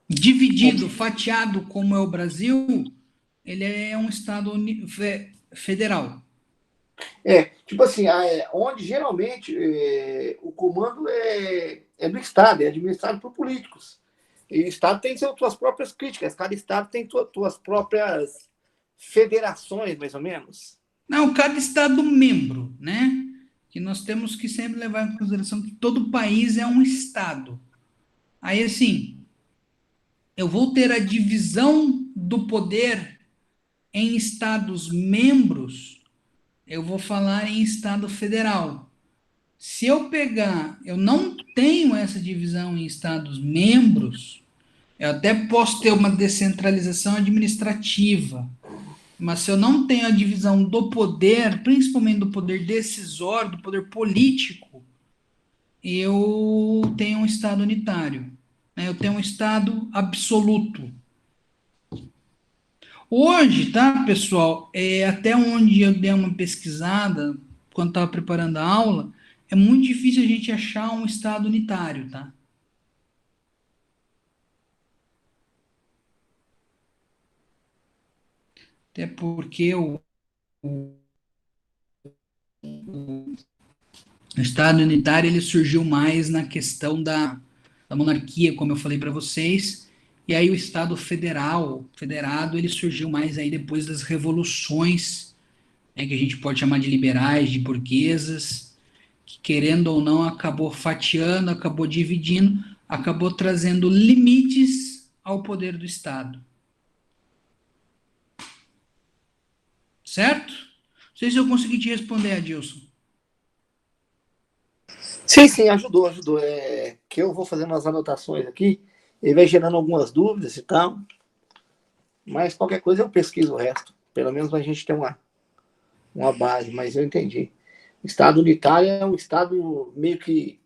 dividido, fatiado, como é o Brasil, ele é um Estado federal. Tipo assim, onde geralmente o comando é do Estado, é administrado por políticos. E o Estado tem suas próprias críticas, cada Estado tem suas próprias federações, mais ou menos. Não, cada Estado membro, né? Que nós temos que sempre levar em consideração que todo país é um Estado. Aí, assim, eu vou ter a divisão do poder em Estados membros, eu vou falar em Estado federal. Se eu pegar, eu não tenho essa divisão em Estados membros, eu até posso ter uma descentralização administrativa, mas se eu não tenho a divisão do poder, principalmente do poder decisório, do poder político, eu tenho um Estado unitário, né? Eu tenho um Estado absoluto. Hoje, tá, pessoal, até onde eu dei uma pesquisada, quando estava preparando a aula, é muito difícil a gente achar um Estado unitário, tá? Até porque O Estado unitário ele surgiu mais na questão da monarquia, como eu falei para vocês, e aí o Estado federado, ele surgiu mais aí depois das revoluções, né, que a gente pode chamar de liberais, de burguesas, que querendo ou não acabou fatiando, acabou dividindo, acabou trazendo limites ao poder do Estado. Certo? Não sei se eu consegui te responder, Adilson. Sim, ajudou. Que eu vou fazendo umas anotações aqui, e vai gerando algumas dúvidas e tal, mas qualquer coisa eu pesquiso o resto, pelo menos a gente tem uma base, mas eu entendi. O Estado unitário é um Estado meio que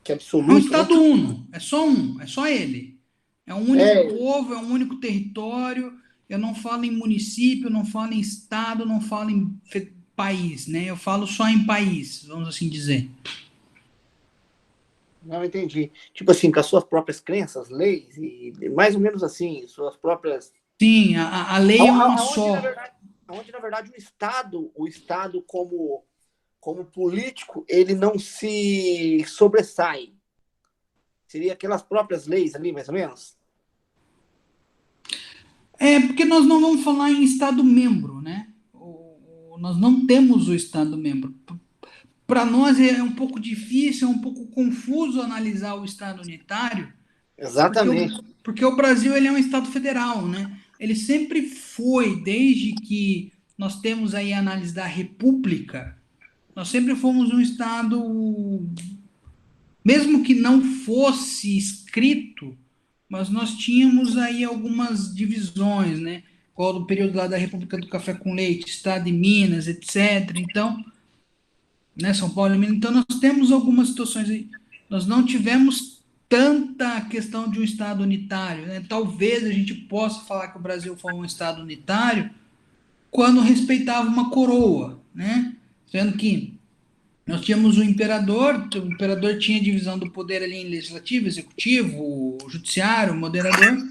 absoluto. É um Estado uno, é só ele. É um único povo, é um único território. Eu não falo em município, não falo em estado, não falo em país, né? Eu falo só em país, vamos assim dizer. Não entendi. Tipo assim, com as suas próprias crenças, leis, e mais ou menos assim, suas próprias... Sim, a lei é uma só. Onde, na verdade, o Estado como político, ele não se sobressai. Seria aquelas próprias leis ali, mais ou menos? É, porque nós não vamos falar em Estado-membro, né? Nós não temos o Estado-membro. Para nós é um pouco difícil, é um pouco confuso analisar o Estado unitário. Exatamente. Porque o Brasil ele é um Estado federal, né? Ele sempre foi, desde que nós temos aí a análise da República, nós sempre fomos um Estado, mesmo que não fosse escrito, mas nós tínhamos aí algumas divisões, né? Qual do período lá da República do Café com Leite, Estado de Minas, etc. Então, né, São Paulo e Minas. Então, nós temos algumas situações aí. Nós não tivemos tanta questão de um Estado unitário, né? Talvez a gente possa falar que o Brasil foi um Estado unitário quando respeitava uma coroa, né? Sendo que nós tínhamos o imperador tinha divisão do poder ali em legislativo, executivo, judiciário, moderador,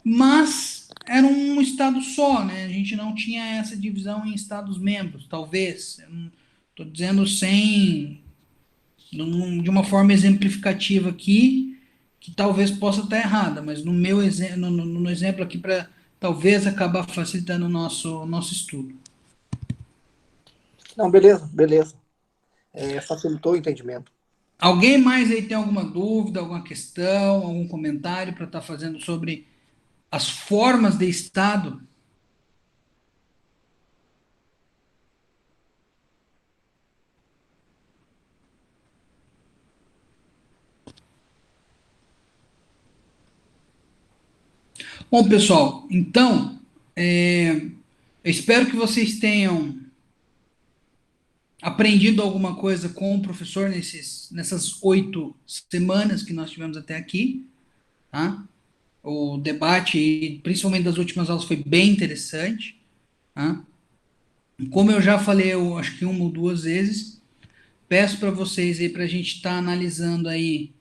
mas era um Estado só, né? A gente não tinha essa divisão em Estados-membros, talvez. Estou dizendo de uma forma exemplificativa aqui, que talvez possa estar errada, mas no meu exemplo, no exemplo aqui, para talvez acabar facilitando o nosso estudo. Não, beleza. Facilitou o entendimento. Alguém mais aí tem alguma dúvida, alguma questão, algum comentário para estar fazendo sobre as formas de Estado? Bom, pessoal, então, eu espero que vocês tenham aprendido alguma coisa com o professor nessas 8 semanas que nós tivemos até aqui, tá? O debate, principalmente das últimas aulas, foi bem interessante, tá? Como eu já falei, eu acho que 1 ou 2 vezes, peço para vocês aí para a gente estar analisando aí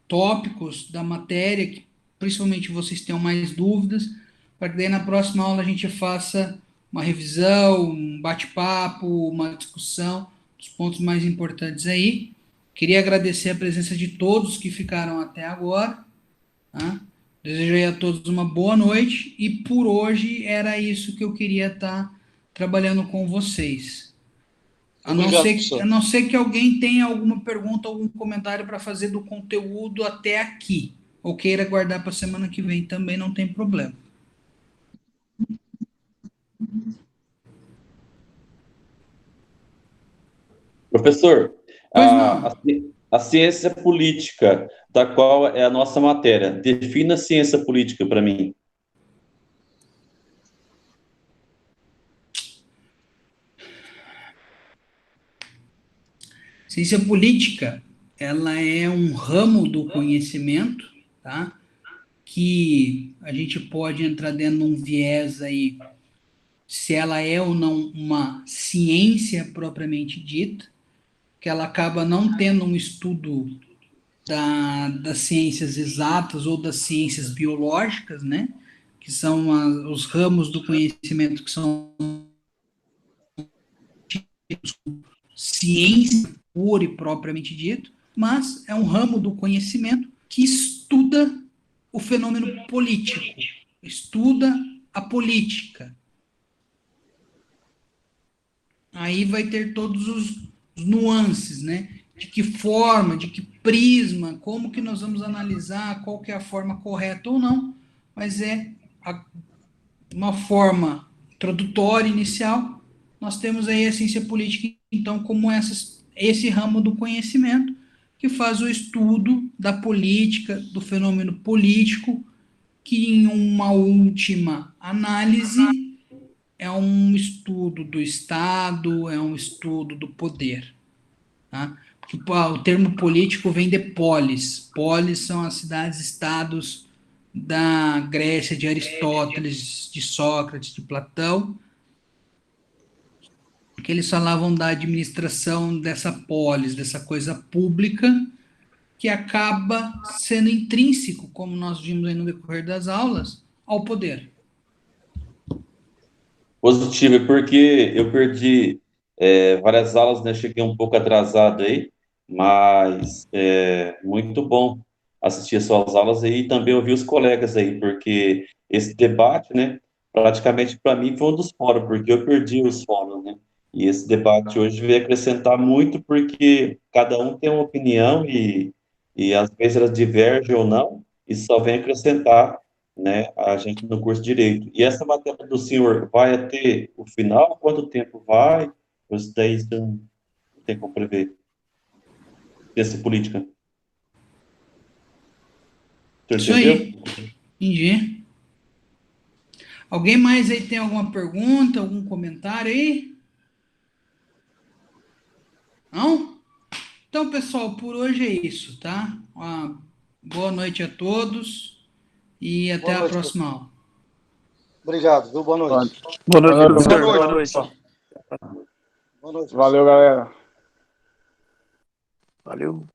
tópicos da matéria que principalmente vocês tenham mais dúvidas, para que daí na próxima aula a gente faça uma revisão, um bate-papo, uma discussão dos pontos mais importantes aí. Queria agradecer a presença de todos que ficaram até agora, tá? Desejo aí a todos uma boa noite e por hoje era isso que eu queria estar trabalhando com vocês. A não ser que alguém tenha alguma pergunta, algum comentário para fazer do conteúdo até aqui, ou queira guardar para a semana que vem, também não tem problema. Professor, Pois não. a ciência política, da qual é a nossa matéria, defina a ciência política para mim. Ciência política, ela é um ramo do conhecimento, tá? Que a gente pode entrar dentro de um viés aí, se ela é ou não uma ciência propriamente dita, que ela acaba não tendo um estudo das ciências exatas ou das ciências biológicas, né? Que são os ramos do conhecimento que são ciência pura e propriamente dito, mas é um ramo do conhecimento que estuda o fenômeno político, estuda a política. Aí vai ter todos os nuances, né? De que forma, de que prisma, como que nós vamos analisar, qual que é a forma correta ou não, mas uma forma introdutória, inicial. Nós temos aí a ciência política, então, como esse ramo do conhecimento que faz o estudo da política, do fenômeno político, que em uma última análise é um estudo do Estado, é um estudo do poder. Tá? Porque o termo político vem de polis. Polis são as cidades-estados da Grécia, de Aristóteles, de Sócrates, de Platão, que eles falavam da administração dessa polis, dessa coisa pública, que acaba sendo intrínseco, como nós vimos aí no decorrer das aulas, ao poder. Positivo, porque eu perdi várias aulas, né? Cheguei um pouco atrasado aí, mas muito bom assistir as suas aulas aí e também ouvir os colegas aí, porque esse debate, né, praticamente para mim foi um dos fóruns, porque eu perdi os fóruns, né? E esse debate hoje veio acrescentar muito, porque cada um tem uma opinião e às vezes elas divergem ou não, e só vem acrescentar, né, a gente no curso de Direito. E essa matéria do senhor vai até o final? Quanto tempo vai? Isso daí você não tem como prever. Ciência política. O senhor Isso entendeu? aí, entendi. Alguém mais aí tem alguma pergunta, algum comentário aí? Não? Então, pessoal, por hoje é isso, tá? Uma boa noite a todos e até Boa a noite, próxima aula. Obrigado, viu? Boa noite. Boa noite, Boa professor. noite. Boa noite. Boa noite. Valeu, galera. Valeu.